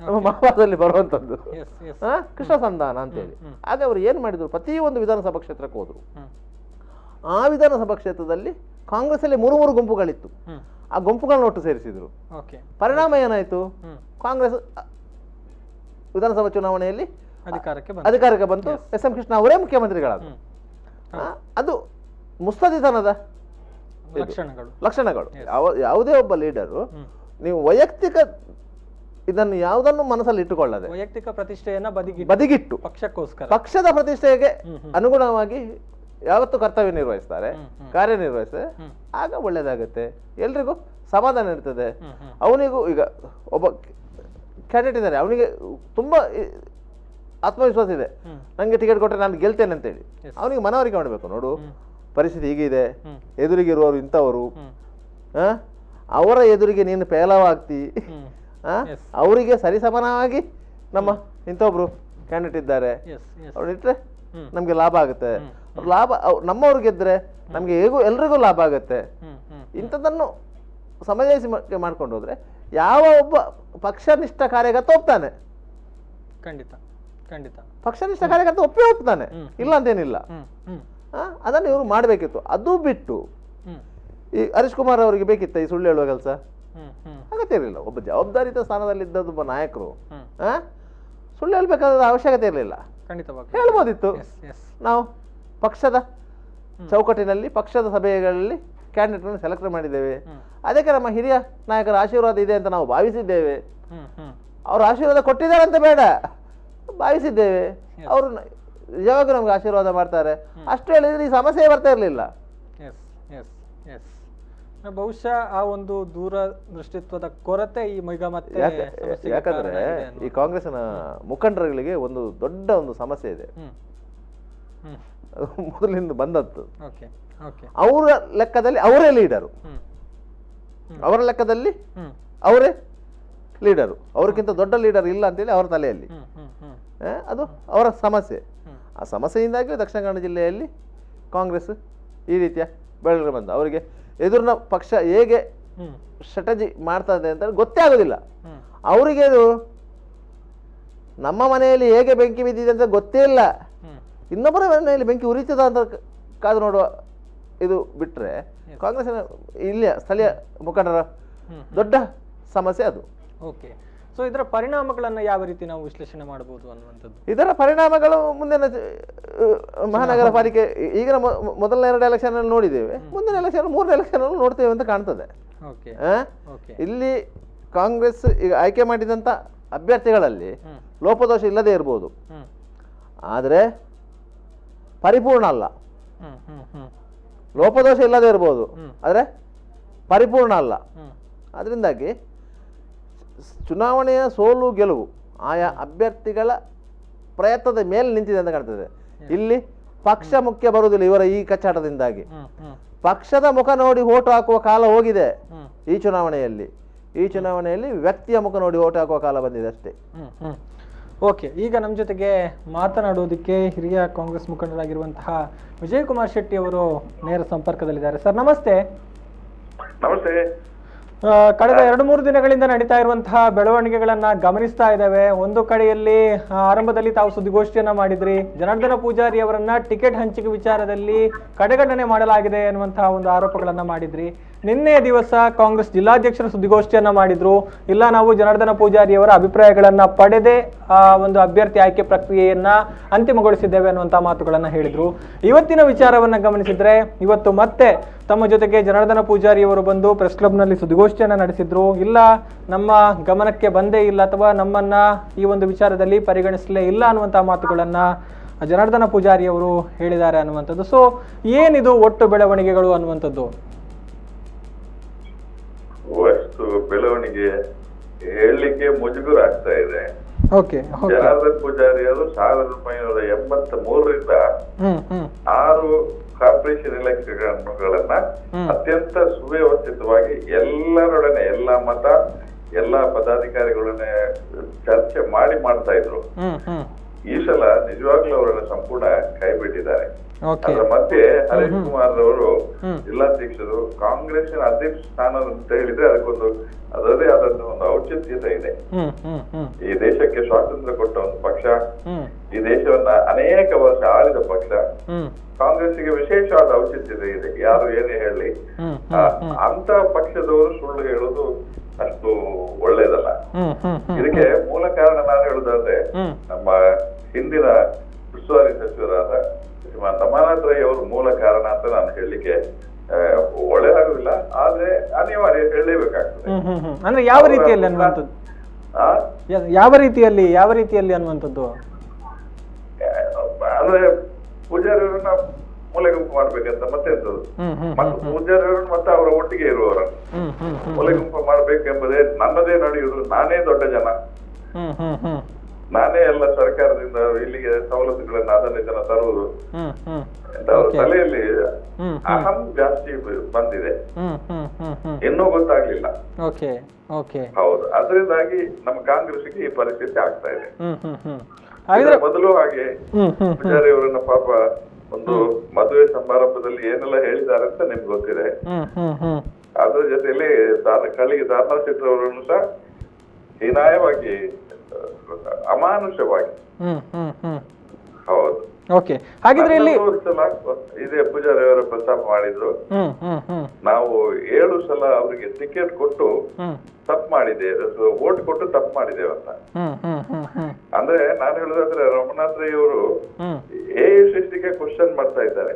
ನಮ್ಮ ಮಹಾಭಾರತದಲ್ಲಿ ಬರುವಂತದ್ದು ಕೃಷ್ಣ ಸಂಧಾನ ಅಂತ ಹೇಳಿ. ಆಗ ಅವರು ಏನ್ ಮಾಡಿದ್ರು, ಪ್ರತಿಯೊಂದು ವಿಧಾನಸಭಾ ಕ್ಷೇತ್ರಕ್ಕೆ ಹೋದ್ರು. ಆ ವಿಧಾನಸಭಾ ಕ್ಷೇತ್ರದಲ್ಲಿ ಕಾಂಗ್ರೆಸ್ ಅಲ್ಲಿ 3 ಗುಂಪುಗಳಿತ್ತು. ಆ ಗುಂಪುಗಳನ್ನ ಒಟ್ಟು ಸೇರಿಸಿದ್ರು. ಪರಿಣಾಮ ಏನಾಯ್ತು? ಕಾಂಗ್ರೆಸ್ ವಿಧಾನಸಭಾ ಚುನಾವಣೆಯಲ್ಲಿ ಅಧಿಕಾರಕ್ಕೆ ಬಂತು. ಎಸ್.ಎಂ. ಕೃಷ್ಣ ಅವರೇ ಮುಖ್ಯಮಂತ್ರಿಗಳಾದರು. ಅದು ಮುಸ್ತದಿತನದ ಲಕ್ಷಣಗಳು. ಯಾವುದೇ ಒಬ್ಬ ಲೀಡರು ನೀವು ವೈಯಕ್ತಿಕ ಇದನ್ನು ಯಾವುದನ್ನು ಮನಸ್ಸಲ್ಲಿ ಇಟ್ಟುಕೊಳ್ಳದೆ, ವೈಯಕ್ತಿಕ ಪ್ರತಿಷ್ಠೆಯನ್ನ ಬದಿಗಿಟ್ಟು ಪಕ್ಷದ ಪ್ರತಿಷ್ಠೆಗೆ ಅನುಗುಣವಾಗಿ ಯಾವತ್ತು ಕರ್ತವ್ಯ ನಿರ್ವಹಿಸ್ತಾರೆ, ಕಾರ್ಯನಿರ್ವಹಿಸ್ತಾರೆ, ಆಗ ಒಳ್ಳೇದಾಗತ್ತೆ, ಎಲ್ರಿಗೂ ಸಮಾಧಾನ ಇರ್ತದೆ. ಅವನಿಗೂ ಈಗ ಒಬ್ಬ ಕ್ಯಾಂಡಿಡೇಟ್ ಇದ್ದಾರೆ, ಅವನಿಗೆ ತುಂಬಾ ಆತ್ಮವಿಶ್ವಾಸ ಇದೆ, ನಂಗೆ ಟಿಕೆಟ್ ಕೊಟ್ಟರೆ ನಾನು ಗೆಲ್ತೇನೆ ಅಂತೇಳಿ. ಅವನಿಗೆ ಮನವರಿಕೆ ಮಾಡಬೇಕು, ನೋಡು ಪರಿಸ್ಥಿತಿ ಹೀಗಿದೆ, ಎದುರಿಗಿರುವವರು ಇಂಥವರು, ಅವರ ಎದುರಿಗೆ ನೀನು ಪೇಲವಾಗ್ತಿ, ಅವರಿಗೆ ಸರಿಸಮಾನವಾಗಿ ನಮ್ಮ ಇಂಥೊಬ್ರು ಕ್ಯಾಂಡಿಡೇಟ್ ಇದ್ದಾರೆ, ಅವ್ರಿಟ್ರೆ ನಮ್ಗೆ ಲಾಭ ಆಗುತ್ತೆ, ಲಾಭ ನಮ್ಮವ್ರು ಗೆದ್ರೆ ನಮ್ಗೆ ಎಲ್ರಿಗೂ ಲಾಭ ಆಗುತ್ತೆ. ಇಂಥದ್ದನ್ನು ಸಮಜಾಯಿಸಿ ಮಾಡ್ಕೊಂಡು ಹೋದ್ರೆ ಯಾವ ಒಬ್ಬ ಪಕ್ಷನಿಷ್ಠ ಕಾರ್ಯಕರ್ತ ಒಪ್ತಾನೆ, ಖಂಡಿತ ಪಕ್ಷನಿಷ್ಠ ಕಾರ್ಯಕರ್ತ ಒಪ್ಪೇ ಒಪ್ತಾನೆ, ಇಲ್ಲ ಅಂತೇನಿಲ್ಲ. ಅದನ್ನು ಇವರು ಮಾಡ್ಬೇಕಿತ್ತು. ಅದು ಬಿಟ್ಟು ಈ ಹರೀಶ್ ಕುಮಾರ್ ಅವರಿಗೆ ಬೇಕಿತ್ತ ಈ ಸುಳ್ಳು ಹೇಳುವ ಕೆಲಸ? ಅಗತ್ಯ ಇರಲಿಲ್ಲ. ಒಬ್ಬ ಜವಾಬ್ದಾರಿತ ಸ್ಥಾನದಲ್ಲಿದ್ದದ್ದು ಒಬ್ಬ ನಾಯಕರು ಸುಳ್ಳು ಹೇಳ್ಬೇಕಾದ ಅವಶ್ಯಕತೆ ಇರಲಿಲ್ಲ. ಹೇಳ್ಬೋದಿತ್ತು, ನಾವು ಪಕ್ಷದ ಚೌಕಟ್ಟಿನಲ್ಲಿ ಪಕ್ಷದ ಸಭೆಗಳಲ್ಲಿ ಕ್ಯಾಂಡಿಡೇಟ್ ಸೆಲೆಕ್ಟ್ ಮಾಡಿದ್ದೇವೆ, ಅದಕ್ಕೆ ನಮ್ಮ ಹಿರಿಯ ನಾಯಕರ ಆಶೀರ್ವಾದ ಇದೆ ಅಂತ ನಾವು ಭಾವಿಸಿದ್ದೇವೆ, ಅವ್ರ ಆಶೀರ್ವಾದ ಕೊಟ್ಟಿದ್ದಾರೆ ಅಂತ ಬೇಡ, ಭಾವಿಸಿದ್ದೇವೆ, ಅವರು ನಿಜವಾಗೂ ನಮ್ಗೆ ಆಶೀರ್ವಾದ ಮಾಡ್ತಾರೆ ಅಷ್ಟು ಹೇಳಿದ್ರೆ ಈ ಸಮಸ್ಯೆ ಬರ್ತಾ ಇರಲಿಲ್ಲ. ಬಹುಶಃ ಆ ಒಂದು ದೂರದೃಷ್ಟಿತ್ವದ ಕೊರತೆ ಈಗ ಮತ್ತೆ ಯಾಕಂದ್ರೆ ಈ ಕಾಂಗ್ರೆಸ್ನ ಮುಖಂಡರುಗಳಿಗೆ ಒಂದು ದೊಡ್ಡ ಒಂದು ಸಮಸ್ಯೆ ಇದೆ, ಮೊದಲಿಂದ ಬಂದದ್ದು. ಅವರ ಲೆಕ್ಕದಲ್ಲಿ ಅವರೇ ಲೀಡರು, ಅವರ ಲೆಕ್ಕದಲ್ಲಿ ಅವರೇ ಲೀಡರು, ಅವ್ರಿಗಿಂತ ದೊಡ್ಡ ಲೀಡರ್ ಇಲ್ಲ ಅಂತೇಳಿ ಅವರ ತಲೆಯಲ್ಲಿ. ಅದು ಅವರ ಸಮಸ್ಯೆ. ಆ ಸಮಸ್ಯೆಯಿಂದಾಗಿ ದಕ್ಷಿಣ ಕನ್ನಡ ಜಿಲ್ಲೆಯಲ್ಲಿ ಕಾಂಗ್ರೆಸ್ ಈ ರೀತಿಯ ಬೆಳವಣಿಗೆ ಬಂದ. ಅವರಿಗೆ ಎದುರಿನ ಪಕ್ಷ ಹೇಗೆ ಸ್ಟ್ರಾಟಜಿ ಮಾಡ್ತದೆ ಅಂತ ಗೊತ್ತೇ ಆಗೋದಿಲ್ಲ ಅವರಿಗೆ. ನಮ್ಮ ಮನೆಯಲ್ಲಿ ಹೇಗೆ ಬೆಂಕಿ ಬಿದ್ದಿದೆ ಅಂತ ಗೊತ್ತೇ ಇಲ್ಲ, ಇನ್ನೊಬ್ಬರ ಮನೆಯಲ್ಲಿ ಬೆಂಕಿ ಉರಿತದ ಅಂತ ಕಾದು ನೋಡುವ ಇದು ಬಿಟ್ರೆ ಕಾಂಗ್ರೆಸ್ನ ಇಲ್ಲಿಯ ಸ್ಥಳೀಯ ಮುಖಂಡರ ದೊಡ್ಡ ಸಮಸ್ಯೆ ಅದು. ಓಕೆ, ಸೊ ಇದರ ಪರಿಣಾಮಗಳನ್ನು ಯಾವ ರೀತಿ ನಾವು ವಿಶ್ಲೇಷಣೆ ಮಾಡಬಹುದು ಅನ್ನುವಂಥದ್ದು? ಇದರ ಪರಿಣಾಮಗಳು ಮುಂದಿನ ಮಹಾನಗರ ಪಾಲಿಕೆ ಈಗಿನ ಮೊದಲನೇ 2 ಎಲೆಕ್ಷನ್ ಅಲ್ಲಿ ನೋಡಿದ್ದೇವೆ, ಮುಂದಿನ ಎಲೆಕ್ಷನ್ 3 ಎಲೆಕ್ಷನ್ ಅಲ್ಲಿ ನೋಡ್ತೇವೆ ಅಂತ ಕಾಣ್ತದೆ. ಇಲ್ಲಿ ಕಾಂಗ್ರೆಸ್ ಈಗ ಆಯ್ಕೆ ಮಾಡಿದಂತ ಅಭ್ಯರ್ಥಿಗಳಲ್ಲಿ ಲೋಪದೋಷ ಇಲ್ಲದೆ ಇರಬಹುದು, ಆದರೆ ಪರಿಪೂರ್ಣ ಅಲ್ಲ. ಲೋಪದೋಷ ಇಲ್ಲದೆ ಇರಬಹುದು, ಆದರೆ ಪರಿಪೂರ್ಣ ಅಲ್ಲ. ಅದರಿಂದಾಗಿ ಚುನಾವಣೆಯ ಸೋಲು ಗೆಲುವು ಆಯಾ ಅಭ್ಯರ್ಥಿಗಳ ಪ್ರಯತ್ನದ ಮೇಲೆ ನಿಂತಿದೆ ಅಂತ ಕಾಣ್ತದೆ. ಇಲ್ಲಿ ಪಕ್ಷ ಮುಖ್ಯ ಬರುವುದಿಲ್ಲ ಇವರ ಈ ಕಚ್ಚಾಟದಿಂದಾಗಿ. ಪಕ್ಷದ ಮುಖ ನೋಡಿ ಓಟು ಹಾಕುವ ಕಾಲ ಹೋಗಿದೆ ಈ ಚುನಾವಣೆಯಲ್ಲಿ. ಈ ಚುನಾವಣೆಯಲ್ಲಿ ವ್ಯಕ್ತಿಯ ಮುಖ ನೋಡಿ ಓಟು ಹಾಕುವ ಕಾಲ ಬಂದಿದೆ ಅಷ್ಟೇ. ಓಕೆ, ಈಗ ನಮ್ಮ ಜೊತೆಗೆ ಮಾತನಾಡೋದಕ್ಕೆ ಹಿರಿಯ ಕಾಂಗ್ರೆಸ್ ಮುಖಂಡರಾಗಿರುವಂತಹ ವಿಜಯಕುಮಾರ್ ಶೆಟ್ಟಿ ಅವರು ನೇರ ಸಂಪರ್ಕದಲ್ಲಿದ್ದಾರೆ. ಸರ್ ನಮಸ್ತೆ. ನಮಸ್ತೆ. ಕಳೆದ 2-3 ದಿನಗಳಿಂದ ನಡೀತಾ ಇರುವಂತಹ ಬೆಳವಣಿಗೆಗಳನ್ನ ಗಮನಿಸ್ತಾ ಇದ್ದೇವೆ. ಒಂದು ಕಡೆಯಲ್ಲಿ ಆರಂಭದಲ್ಲಿ ತಾವು ಸುದ್ದಿಗೋಷ್ಠಿಯನ್ನ ಮಾಡಿದ್ರಿ, ಜನಾರ್ದನ ಪೂಜಾರಿ ಅವರನ್ನ ಟಿಕೆಟ್ ಹಂಚಿಕೆ ವಿಚಾರದಲ್ಲಿ ಕಡೆಗಣನೆ ಮಾಡಲಾಗಿದೆ ಅನ್ನುವಂತಹ ಒಂದು ಆರೋಪಗಳನ್ನ ಮಾಡಿದ್ರಿ. ನಿನ್ನೆ ದಿವಸ ಕಾಂಗ್ರೆಸ್ ಜಿಲ್ಲಾಧ್ಯಕ್ಷರು ಸುದ್ದಿಗೋಷ್ಠಿಯನ್ನ ಮಾಡಿದ್ರು. ಇಲ್ಲ, ನಾವು ಜನಾರ್ದನ ಪೂಜಾರಿ ಅವರ ಅಭಿಪ್ರಾಯಗಳನ್ನ ಪಡೆದೇ ಒಂದು ಅಭ್ಯರ್ಥಿ ಆಯ್ಕೆ ಪ್ರಕ್ರಿಯೆಯನ್ನ ಅಂತಿಮಗೊಳಿಸಿದ್ದೇವೆ ಅನ್ನುವಂತ ಮಾತುಗಳನ್ನ ಹೇಳಿದ್ರು. ಇವತ್ತಿನ ವಿಚಾರವನ್ನ ಗಮನಿಸಿದ್ರೆ ಇವತ್ತು ಮತ್ತೆ ತಮ್ಮ ಜೊತೆಗೆ ಜನಾರ್ದನ ಪೂಜಾರಿ ಅವರು ಬಂದು ಪ್ರೆಸ್ ಕ್ಲಬ್ನಲ್ಲಿ ಸುದ್ದಿಗೋಷ್ಠಿಯನ್ನ ನಡೆಸಿದ್ರು. ಇಲ್ಲ, ನಮ್ಮ ಗಮನಕ್ಕೆ ಬಂದೇ ಇಲ್ಲ ಅಥವಾ ನಮ್ಮನ್ನ ಈ ಒಂದು ವಿಚಾರದಲ್ಲಿ ಪರಿಗಣಿಸಲೇ ಇಲ್ಲ ಅನ್ನುವಂತ ಮಾತುಗಳನ್ನ ಜನಾರ್ದನ ಪೂಜಾರಿ ಅವರು ಹೇಳಿದ್ದಾರೆ ಅನ್ನುವಂಥದ್ದು. ಸೊ ಏನಿದು ಒಟ್ಟು ಬೆಳವಣಿಗೆಗಳು ಅನ್ನುವಂಥದ್ದು? ವಸ್ತು ಬೆಳವಣಿಗೆ ಹೇಳಲಿಕ್ಕೆ ಮುಜುಗರ ಆಗ್ತಾ ಇದೆ. ಓಕೆ, ಜನಾರ್ದನ್ ಪೂಜಾರಿ ಅವರು 1983ರಿಂದ 6 ಕಾರ್ಪೊರೇಷನ್ ಇಲಾಖೆಗಳನ್ನ ಅತ್ಯಂತ ಸುವ್ಯವಸ್ಥಿತವಾಗಿ ಎಲ್ಲರೊಡನೆ, ಎಲ್ಲ ಮತ, ಎಲ್ಲಾ ಪದಾಧಿಕಾರಿಗಳನ್ನೇ ಚರ್ಚೆ ಮಾಡ್ತಾ ಇದ್ರು. ಈ ಸಲ ನಿಜವಾಗ್ಲೂ ಅವರನ್ನ ಸಂಪೂರ್ಣ ಕೈ ಬಿಟ್ಟಿದ್ದಾರೆ. ಅದರ ಮಧ್ಯೆ ಹರೀಶ್ ಕುಮಾರ್ ಅವರು ಜಿಲ್ಲಾಧ್ಯಕ್ಷರು ಕಾಂಗ್ರೆಸ್ಸಿನ ಅಧ್ಯಕ್ಷ ಸ್ಥಾನ ಅಂತ ಹೇಳಿದ್ರೆ ಅದಕ್ಕೊಂದು ಅದರದೇ ಆದಂತಹ ಒಂದು ಔಚಿತ್ಯತೆ ಇದೆ. ಈ ದೇಶಕ್ಕೆ ಸ್ವಾತಂತ್ರ್ಯ ಕೊಟ್ಟ ಒಂದು ಪಕ್ಷ, ಈ ದೇಶವನ್ನ ಅನೇಕ ವರ್ಷ ಆಳಿದ ಪಕ್ಷ, ಕಾಂಗ್ರೆಸ್ಸಿಗೆ ವಿಶೇಷವಾದ ಔಚಿತ್ಯತೆ ಇದೆ. ಯಾರು ಏನೇ ಹೇಳಿ ಅಂತ ಪಕ್ಷದವರು ಸುಳ್ಳು ಹೇಳುದು ಅಷ್ಟು ಒಳ್ಳೇದಲ್ಲ. ಇದಕ್ಕೆ ಮೂಲ ಕಾರಣ ನಾನು ಹೇಳುದಾದ್ರೆ ನಮ್ಮ ಹಿಂದಿನ ಉಸ್ತುವಾರಿ ಸಚಿವರಾದ ಶ್ರೀಮಾನ್ ರಮಾನಾಥ್ ರೈ ಅವರು ಮೂಲ ಕಾರಣ ಅಂತ ನಾನು ಹೇಳಲಿಕ್ಕೆ ಒಳ್ಳೆಯದಾಗುದಿಲ್ಲ, ಆದ್ರೆ ಅನಿವಾರ್ಯ ಹೇಳಲೇಬೇಕಾಗ್ತದೆ. ಅಂದ್ರೆ ಯಾವ ರೀತಿಯಲ್ಲಿ ಅನ್ನುವಂಥದ್ದು? ಯಾವ ರೀತಿಯಲ್ಲಿ ಅನ್ನುವಂಥದ್ದು ಅಂದ್ರೆ ಪೂಜಾರಿ ಅವರನ್ನ ಮೂಲೆ ಗುಂಪು ಮಾಡ್ಬೇಕಂತ ಮತ್ತೆ ಎಂತದ್ದು, ಮತ್ತು ಪೂಜಾರಿ ಅವರನ್ನು ಮತ್ತೆ ಅವರ ಒಟ್ಟಿಗೆ ಇರುವವರನ್ನು ಮೂಲೆ ಗುಂಪು ಮಾಡ್ಬೇಕೆಂಬುದೇ ನನ್ನದೇ ನಡೆಯುವುದು. ನಾನೇ ದೊಡ್ಡ ಜನ, ನಾನೇ ಎಲ್ಲ ಸರ್ಕಾರದಿಂದ ಇಲ್ಲಿಗೆ ಸವಲತ್ತುಗಳನ್ನ ಅದನ್ನೇ ಜನ ತರುವುದು ಅಂತ ಅವರ ತಲೆಯಲ್ಲಿ ಅಹಂ ಜಾಸ್ತಿ ಬಂದಿದೆ, ಇನ್ನೂ ಗೊತ್ತಾಗ್ಲಿಲ್ಲ. ಹೌದು, ಅದರಿಂದಾಗಿ ನಮ್ಮ ಕಾಂಗ್ರೆಸ್ಗೆ ಈ ಪರಿಸ್ಥಿತಿ ಆಗ್ತಾ ಇದೆ. ಮೊದಲು ಹಾಗೆ ಪೂಜಾರಿ ಅವರನ್ನ ಪಾಪ ಒಂದು ಮದುವೆ ಸಮಾರಂಭದಲ್ಲಿ ಏನೆಲ್ಲ ಹೇಳಿದ್ದಾರೆ ಅಂತ ನಿಮ್ಗೆ ಗೊತ್ತಿದೆ. ಅದ್ರ ಜೊತೆಯಲ್ಲಿ ಕಳಿಗೆ ದಾರನಾಥ್ ಶೆಟ್ಟಿ ಅವರನ್ನು ಸಹ ಹೀನಾಯವಾಗಿ, ಅಮಾನುಷವಾಗಿ, ಹೌದು. ಹಾಗಿದ್ರೆ ಇಲ್ಲಿ ಇದೇ ಪೂಜಾರಿ ಅವರ ಪ್ರಸ್ತಾಪ ಮಾಡಿದ್ರು. ನಾವು 7 ಸಲ ಅವರಿಗೆ ಟಿಕೆಟ್ ಕೊಟ್ಟು ತಪ್ಪು ಮಾಡಿದೆ, ವೋಟ್ ಕೊಟ್ಟು ತಪ್ಪು ಮಾಡಿದ್ದೇವೆ ಅಂತ. ಅಂದ್ರೆ ನಾನು ಹೇಳುದಾದ್ರೆ ರಮನಾಥ್ ರೈ ಅವರು ಎಐಸಿಸಿಗೆ ಕ್ವಶನ್ ಮಾಡ್ತಾ ಇದ್ದಾರೆ.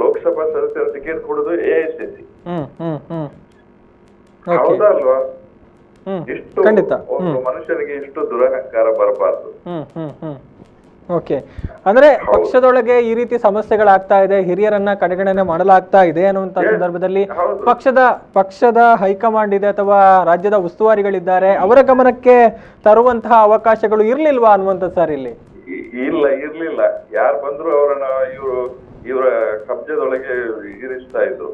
ಲೋಕಸಭಾ ಸದಸ್ಯರ ಟಿಕೆಟ್ ಕೊಡುದು ಎಐಸಿಸಿ, ಹೌದಾ ಅಲ್ವಾ? ಇಷ್ಟು ಒಂದು ಮನುಷ್ಯನಿಗೆ ಇಷ್ಟು ದುರಹಂಕಾರ ಬರಬಾರ್ದು. ಅಂದ್ರೆ ಪಕ್ಷದೊಳಗೆ ಈ ರೀತಿ ಸಮಸ್ಯೆಗಳಾಗ್ತಾ ಇದೆ, ಹಿರಿಯರನ್ನ ಕಡೆಗಣನೆ ಮಾಡಲಾಗ್ತಾ ಇದೆ ಅನ್ನುವಂತ ಸಂದರ್ಭದಲ್ಲಿ ಪಕ್ಷದ ಹೈಕಮಾಂಡ್ ಇದೆ ಅಥವಾ ರಾಜ್ಯದ ಉಸ್ತುವಾರಿಗಳಿದ್ದಾರೆ, ಅವರ ಗಮನಕ್ಕೆ ತರುವಂತಹ ಅವಕಾಶಗಳು ಇರ್ಲಿಲ್ವಾ ಅನ್ನುವಂಥದ್ದು ಸರ್ ಇಲ್ಲಿ? ಇರ್ಲಿಲ್ಲ. ಯಾರು ಬಂದ್ರು ಅವರನ್ನ ಇವರ ಕಬ್ಜದೊಳಗೆ ಇರಿಸ್ತಾ ಇದ್ರು.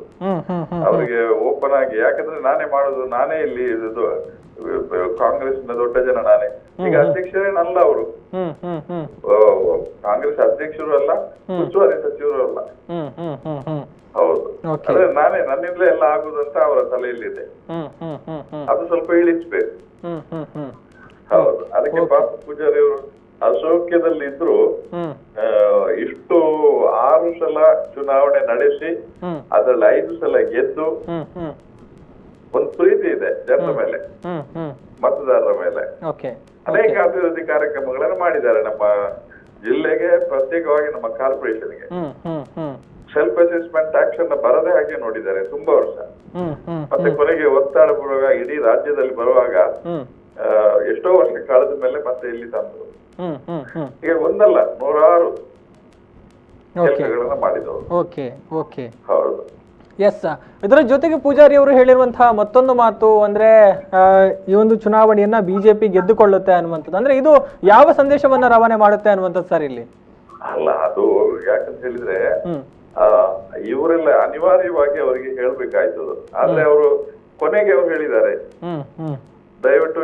ಅವರಿಗೆ ಓಪನ್ ಆಗಿ, ಯಾಕಂದ್ರೆ ನಾನೇ ಮಾಡುದು, ನಾನೇ ಇಲ್ಲಿ ಕಾಂಗ್ರೆಸ್ನ ದೊಡ್ಡ ಜನ ನಾನೇ, ಈಗ ಅಧ್ಯಕ್ಷರೇನಲ್ಲ ಅವರು, ಕಾಂಗ್ರೆಸ್ ಅಧ್ಯಕ್ಷರು ಅಲ್ಲ, ಉಸ್ತುವಾರಿ ಸಚಿವರು ಅಲ್ಲ. ಹೌದು, ಅಂದ್ರೆ ನಾನೇ, ನನ್ನಿಂದಲೇ ಎಲ್ಲ ಆಗುದಂತ ಅವರ ತಲೆಯಲ್ಲಿದೆ. ಅದು ಸ್ವಲ್ಪ ಇಳಿಸ್ಬೇಕು. ಹೌದು, ಅದಕ್ಕೆ ಪಾಪ ಪೂಜಾರಿ ಅವರು ಅಸೌಖ್ಯದಲ್ಲಿ ಇದ್ರು. ಇಷ್ಟು 6 ಸಲ ಚುನಾವಣೆ ನಡೆಸಿ ಅದ್ರಲ್ಲಿ 5 ಸಲ ಗೆದ್ದು ಒಂದು ಪ್ರೀತಿ ಇದೆ ಜನರ ಮೇಲೆ, ಮತದಾರರ ಮೇಲೆ. ಅನೇಕ ಅಭಿವೃದ್ಧಿ ಕಾರ್ಯಕ್ರಮಗಳನ್ನು ಮಾಡಿದ್ದಾರೆ ನಮ್ಮ ಜಿಲ್ಲೆಗೆ, ಪ್ರತ್ಯೇಕವಾಗಿ ನಮ್ಮ ಕಾರ್ಪೊರೇಷನ್ಗೆ. ಸೆಲ್ಫ್ ಅಸೆಸ್ಮೆಂಟ್ ಟ್ಯಾಕ್ಸ್ ಅನ್ನ ಬರದೇ ಹಾಗೆ ನೋಡಿದ್ದಾರೆ ತುಂಬಾ ವರ್ಷ. ಮತ್ತೆ ಕೊನೆಗೆ ಒತ್ತಡ ಬರುವಾಗ, ಇಡೀ ರಾಜ್ಯದಲ್ಲಿ ಬರುವಾಗ ಎಷ್ಟೋ ವರ್ಷ ಕಳೆದ ಮೇಲೆ ಮತ್ತೆ ಇಲ್ಲಿ ತಂದರು. ಈಗ ಒಂದಲ್ಲ 100 ಕೆಲಸಗಳನ್ನ ಮಾಡಿದವರು. ಹೌದು. ಎಸ್, ಇದರ ಜೊತೆಗೆ ಪೂಜಾರಿ ಅವರು ಹೇಳಿರುವಂತಹ ಮತ್ತೊಂದು ಮಾತು ಅಂದ್ರೆ ಈ ಒಂದು ಚುನಾವಣೆಯನ್ನ ಬಿಜೆಪಿ ಗೆದ್ದುಕೊಳ್ಳುತ್ತೆ ಅನ್ನುವಂಥದ್ದು. ಅಂದ್ರೆ ಇದು ಯಾವ ಸಂದೇಶವನ್ನ ರವಾನೆ ಮಾಡುತ್ತೆ ಅನ್ನುವಂಥದ್ದು ಸರ್ ಇಲ್ಲಿ? ಅಲ್ಲ, ಅದು ಯಾಕಂತ ಹೇಳಿದ್ರೆ ಇವರೆಲ್ಲ ಅನಿವಾರ್ಯವಾಗಿ ಅವರಿಗೆ ಹೇಳ್ಬೇಕಾಯ್ತು. ಆದ್ರೆ ಅವರು ಕೊನೆಗೆ ಅವ್ರು ಹೇಳಿದ್ದಾರೆ, ದಯವಿಟ್ಟು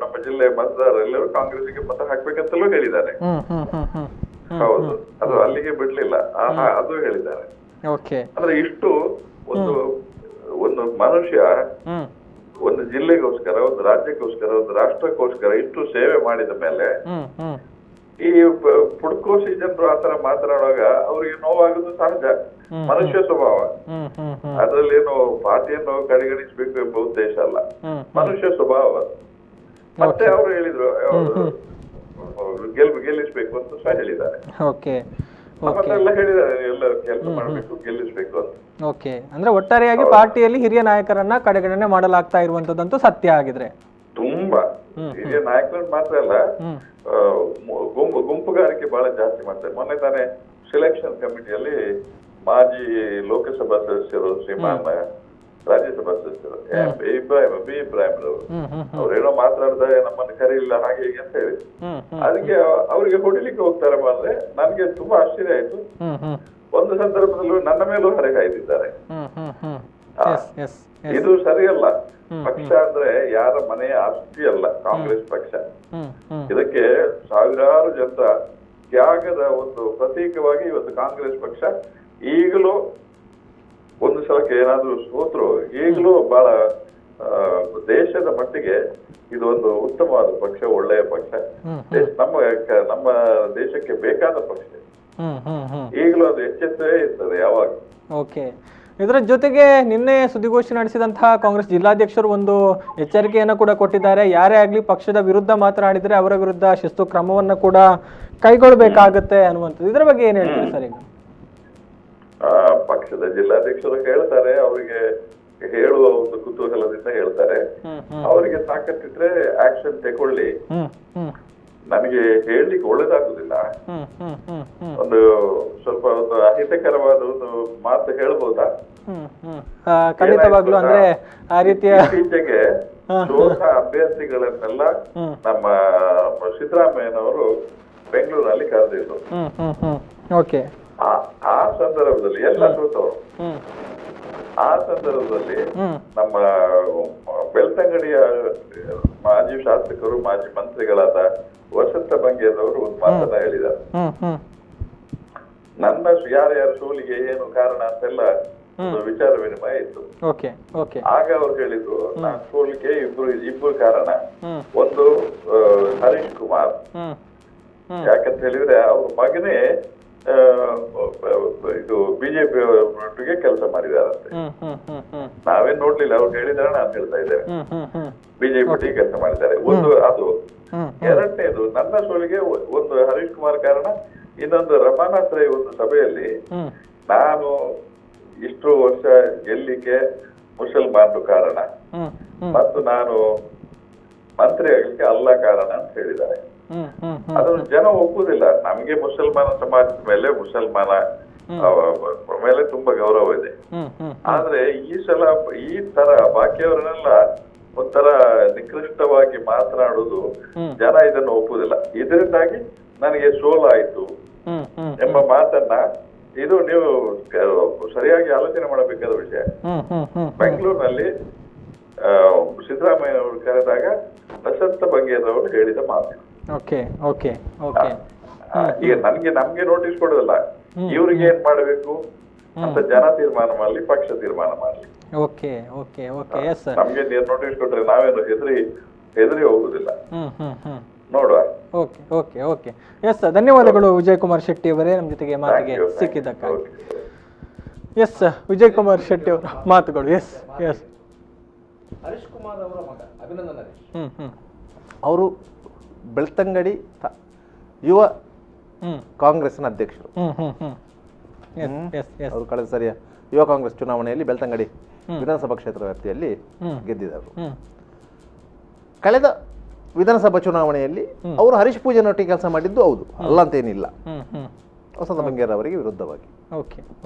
ನಮ್ಮ ಜಿಲ್ಲೆಯ ಮತದಾರರೆಲ್ಲರೂ ಕಾಂಗ್ರೆಸ್ಗೆ ಮತ ಹಾಕ್ಬೇಕಂತಲೂ ಹೇಳಿದ್ದಾರೆ. ಹೌದು, ಅದು ಅಲ್ಲಿಗೆ ಬಿಡ್ಲಿಲ್ಲ, ಅದು ಹೇಳಿದ್ದಾರೆ. ಅಂದ್ರೆ ಇಷ್ಟು ಒಂದು ಮನುಷ್ಯ ಒಂದು ಜಿಲ್ಲೆಗೋಸ್ಕರ, ಒಂದು ರಾಜ್ಯಕ್ಕೋಸ್ಕರ, ಒಂದು ರಾಷ್ಟ್ರಕ್ಕೋಸ್ಕರ ಇಷ್ಟು ಸೇವೆ ಮಾಡಿದ ಮೇಲೆ ಈ ಪುಡ್ಕೋಸಿ ಜನರು ಆತರ ಮಾತನಾಡುವಾಗ ಅವ್ರಿಗೆ ನೋವಾಗೋದು ಸಹಜ, ಮನುಷ್ಯ ಸ್ವಭಾವ. ಅದ್ರಲ್ಲೇನು ಪಾರ್ಟಿಯನ್ನು ಕಡೆಗಣಿಸ್ಬೇಕು ಎಂಬ ಉದ್ದೇಶ ಅಲ್ಲ, ಮನುಷ್ಯ ಸ್ವಭಾವ. ಮತ್ತೆ ಅವರು ಹೇಳಿದ್ರು ಗೆಲ್ಲಿಸ್ಬೇಕು ಅಂತ ಸಹ ಹೇಳಿದ್ದಾರೆ. ನಮ್ಮನ್ನೆಲ್ಲ ಹೇಳಿದ್ದಾರೆ, ಎಲ್ಲ ಕೆಲಸ ಮಾಡ್ಬೇಕು, ಗೆಲ್ಲಿಸ್ಬೇಕು ಅಂತ. ಓಕೆ, ಅಂದ್ರೆ ಒಟ್ಟಾರೆಯಾಗಿ ಪಾರ್ಟಿಯಲ್ಲಿ ಹಿರಿಯ ನಾಯಕರನ್ನ ಕಡೆಗಣನೆ ಮಾಡಲಾಗ್ತಾ ಇರುವಂತದ್ದಂತೂ ಸತ್ಯ ಆಗಿದ್ರೆ. ತುಂಬಾ ಹಿರಿಯ ನಾಯಕರನ್ನ ಮಾತ್ರ ಅಲ್ಲ, ಗುಂಪುಗಾರಿಕೆ ಬಹಳ ಜಾಸ್ತಿ ಮಾಡ್ತಾರೆ. ಮೊನ್ನೆ ತಾನೇ ಸೆಲೆಕ್ಷನ್ ಕಮಿಟಿಯಲ್ಲಿ ಮಾಜಿ ಲೋಕಸಭಾ ಸದಸ್ಯರು, ಶ್ರೀಮಾನ್ ರಾಜ್ಯಸಭಾ ಸದಸ್ಯರು ಇಬ್ರಾಹಿಂ ಅವ್ರೇನೋ ಮಾತಾಡಿದ್ರೆ ನಮ್ಮನ್ನು ಕರೀಲಿಲ್ಲ ಹಾಗೆ ಹೀಗೆ ಅಂತ ಹೇಳಿ, ಅದಕ್ಕೆ ಅವರಿಗೆ ಹೊಡಿಲಿಕ್ಕೆ ಹೋಗ್ತಾರೆ ಅಂದ್ರೆ ನನ್ಗೆ ತುಂಬಾ ಆಶ್ಚರ್ಯ ಆಯ್ತು. ಒಂದು ಸಂದರ್ಭದಲ್ಲೂ ನನ್ನ ಮೇಲೂ ಹರಿಹಾಯ್ದಿದ್ದಾರೆ. ಇದು ಸರಿಯಲ್ಲ. ಪಕ್ಷ ಅಂದ್ರೆ ಯಾರ ಮನೆಯ ಆಸ್ತಿ ಅಲ್ಲ ಕಾಂಗ್ರೆಸ್ ಪಕ್ಷ. ಇದಕ್ಕೆ ಸಾವಿರಾರು ಜನರ ತ್ಯಾಗದ ಒಂದು ಪ್ರತೀಕವಾಗಿ ಇವತ್ತು ಕಾಂಗ್ರೆಸ್ ಪಕ್ಷ ಈಗಲೂ ಒಂದು ಸಲಕ್ಕೆ ಏನಾದ್ರೂ ಸೋತ್ರು ಈಗಲೂ ಬಹಳ ದೇಶದ ಮಟ್ಟಿಗೆ ಇದು ಒಂದು ಉತ್ತಮವಾದ ಪಕ್ಷ, ಒಳ್ಳೆಯ ಪಕ್ಷ, ನಮ್ಮ ದೇಶಕ್ಕೆ ಬೇಕಾದ ಪಕ್ಷ. ಈಗಲೂ ಅದು ಎಚ್ಚೆತ್ತೇ ಇರ್ತದೆ ಯಾವಾಗ. ಓಕೆ, ಇದರ ಜೊತೆಗೆ ನಿನ್ನೆ ಸುದ್ದಿಗೋಷ್ಠಿ ನಡೆಸಿದಂತಹ ಕಾಂಗ್ರೆಸ್ ಜಿಲ್ಲಾಧ್ಯಕ್ಷರು ಒಂದು ಎಚ್ಚರಿಕೆಯನ್ನು ಕೂಡ ಕೊಟ್ಟಿದ್ದಾರೆ. ಯಾರೇ ಆಗ್ಲಿ ಪಕ್ಷದ ವಿರುದ್ಧ ಮಾತನಾಡಿದ್ರೆ ಅವರ ವಿರುದ್ಧ ಶಿಸ್ತು ಕ್ರಮವನ್ನ ಕೂಡ ಕೈಗೊಳ್ಳಬೇಕಾಗತ್ತೆ ಅನ್ನುವಂಥದ್ದು. ಇದರ ಬಗ್ಗೆ ಏನ್ ಹೇಳ್ತೀರಿ ಸರ್? ಈಗ ಪಕ್ಷದ ಜಿಲ್ಲಾಧ್ಯಕ್ಷರು ಹೇಳ್ತಾರೆ, ಅವರಿಗೆ ಹೇಳುವ ಒಂದು ಕುತೂಹಲದಿಂದ ಹೇಳ್ತಾರೆ. ಅವರಿಗೆ ತಾಕತ್ತಿದ್ರೆ ಆಕ್ಷನ್ ತಗೊಳ್ಳಿ. ನನಗೆ ಹೇಳಲಿಕ್ಕೆ ಒಳ್ಳೇದಾಗುದಿಲ್ಲ. ಒಂದು ಸ್ವಲ್ಪ ಒಂದು ಅಹಿತಕರವಾದ ಒಂದು ಮಾತು ಹೇಳ್ಬೋದಾ? ಖಂಡಿತವಾಗ್ಲೂ. ಅಂದ್ರೆ ಆ ರೀತಿಯ ಇತ್ತೀಚೆಗೆ ಸೋತ ಅಭ್ಯರ್ಥಿಗಳನ್ನೆಲ್ಲ ನಮ್ಮ ಸಿದ್ದರಾಮಯ್ಯನವರು ಬೆಂಗಳೂರಲ್ಲಿ ಕರೆದಿದ್ರು. ಆ ಸಂದರ್ಭದಲ್ಲಿ ಎಲ್ಲ ಸೋತವರು. ಆ ಸಂದರ್ಭದಲ್ಲಿ ನಮ್ಮ ಬೆಳ್ತಂಗಡಿಯ ಮಾಜಿ ಶಾಸಕರು, ಮಾಜಿ ಮಂತ್ರಿಗಳಾದ ವಸಂತ ಬಂಗೇರವರು ಒಂದು ಮಾತನ್ನ ಹೇಳಿದ್ದಾರೆ. ನನ್ನ ಯಾರ್ಯಾರ ಸೋಲಿಗೆ ಏನು ಕಾರಣ ಅಂತೆಲ್ಲ ವಿಚಾರ ವಿನಿಮಯ ಇತ್ತು. ಆಗ ಅವ್ರು ಹೇಳಿದ್ರು, ನಾನು ಸೋಲಿಗೆ ಇಬ್ರು ಕಾರಣ. ಒಂದು ಹರೀಶ್ ಕುಮಾರ್, ಯಾಕಂತ ಹೇಳಿದ್ರೆ ಅವ್ರ ಮಗನೇ ಇದು ಬಿಜೆಪಿ ಒಟ್ಟಿಗೆ ಕೆಲಸ ಮಾಡಿದಾರಂತೆ. ನಾವೇನ್ ನೋಡ್ಲಿಲ್ಲ, ಅವ್ರು ಹೇಳಿದಾರೆ, ನಾನು ಹೇಳ್ತಾ ಇದ್ದೇನೆ. ಬಿಜೆಪಿ ಒಟ್ಟಿಗೆ ಕೆಲಸ ಮಾಡಿದ್ದಾರೆ. ಒಂದು ಅದು. ಎರಡನೇದು, ನನ್ನ ಸೋಲಿಗೆ ಒಂದು ಹರೀಶ್ ಕುಮಾರ್ ಕಾರಣ. ಇನ್ನೊಂದು ರಮಾನಾಥ್ ರೈ ಒಂದು ಸಭೆಯಲ್ಲಿ ನಾನು ಇಷ್ಟು ವರ್ಷ ಗೆಲ್ಲಿಕ್ಕೆ ಮುಸಲ್ಮಾನರು ಕಾರಣ ಮತ್ತು ನಾನು ಮಂತ್ರಿ ಆಗ್ಲಿಕ್ಕೆ ಅಲ್ಲ ಕಾರಣ ಅಂತ ಹೇಳಿದ್ದಾರೆ. ಅದನ್ನು ಜನ ಒಪ್ಪುದಿಲ್ಲ. ನಮ್ಗೆ ಮುಸಲ್ಮಾನ ಸಮಾಜದ ಮೇಲೆ, ಮುಸಲ್ಮಾನ ಮೇಲೆ ತುಂಬಾ ಗೌರವ ಇದೆ. ಆದ್ರೆ ಈ ಸಲ ಈ ತರ ಬಾಕಿಯವರನ್ನೆಲ್ಲ ಒಂಥರ ನಿಕೃಷ್ಟವಾಗಿ ಮಾತನಾಡುವುದು ಜನ ಇದನ್ನು ಒಪ್ಪುದಿಲ್ಲ. ಇದರಿಂದಾಗಿ ನನಗೆ ಸೋಲಾಯ್ತು ಎಂಬ ಮಾತನ್ನ, ಇದು ನೀವು ಸರಿಯಾಗಿ ಆಲೋಚನೆ ಮಾಡಬೇಕಾದ ವಿಷಯ. ಬೆಂಗಳೂರಿನಲ್ಲಿ ಸಿದ್ದರಾಮಯ್ಯನವರು ಕರೆದಾಗ ವಸಂತ ಬಂಗೇರವರು ಹೇಳಿದ ಮಾತು. ಈಗ ನಮ್ಗೆ ನೋಟಿಸ್ ಕೊಡೋದಲ್ಲ, ಇವ್ರಿಗೆ ಏನ್ ಮಾಡಬೇಕು ಅಂತ ಜನ ತೀರ್ಮಾನ ಮಾಡ್ಲಿ, ಪಕ್ಷ ತೀರ್ಮಾನ ಮಾಡ್ಲಿ. ನಮ್ಗೆ ನೀರು ನೋಟಿಸ್ ಕೊಟ್ರೆ ನಾವೇನು ಹೆದರಿ ಹೋಗುದಿಲ್ಲ. ನೋಡುವ. ಎಸ್, ಧನ್ಯವಾದಗಳು ವಿಜಯ್ ಕುಮಾರ್ ಶೆಟ್ಟಿ ಅವರೇ ನಮ್ಮ ಜೊತೆಗೆ ಮಾತಿಗೆ ಸಿಕ್ಕಿದ್ದಕ್ಕಾಗಿ. ಎಸ್, ವಿಜಯ್ ಕುಮಾರ್ ಶೆಟ್ಟಿ ಅವರ ಮಾತುಗಳು. ಎಸ್ ಎಸ್ ಹರೀಶ್ ಕುಮಾರ್ ಅವರ ಮಗ ಅಭಿನಂದನ್ ಹರೀಶ್ ಅವರು ಬೆಳ್ತಂಗಡಿ ಯುವ ಕಾಂಗ್ರೆಸ್ನ ಅಧ್ಯಕ್ಷರು. ಅವರು ಕಳೆದ ಸರಿಯ ಯುವ ಕಾಂಗ್ರೆಸ್ ಚುನಾವಣೆಯಲ್ಲಿ ಬೆಳ್ತಂಗಡಿ ವಿಧಾನಸಭಾ ಕ್ಷೇತ್ರ ವ್ಯಾಪ್ತಿಯಲ್ಲಿ ಗೆದ್ದಿದ್ದರು. ಕಳೆದ ವಿಧಾನಸಭಾ ಚುನಾವಣೆಯಲ್ಲಿ ಅವರು ಹರೀಶ್ ಪೂಜೆನೊಟ್ಟಿಗೆ ಕೆಲಸ ಮಾಡಿದ್ದು ಹೌದು, ಅಲ್ಲ ಅಂತೇನಿಲ್ಲ. ವಸಂತ ಬಂಗೇರ ಅವರಿಗೆ ವಿರುದ್ಧವಾಗಿ.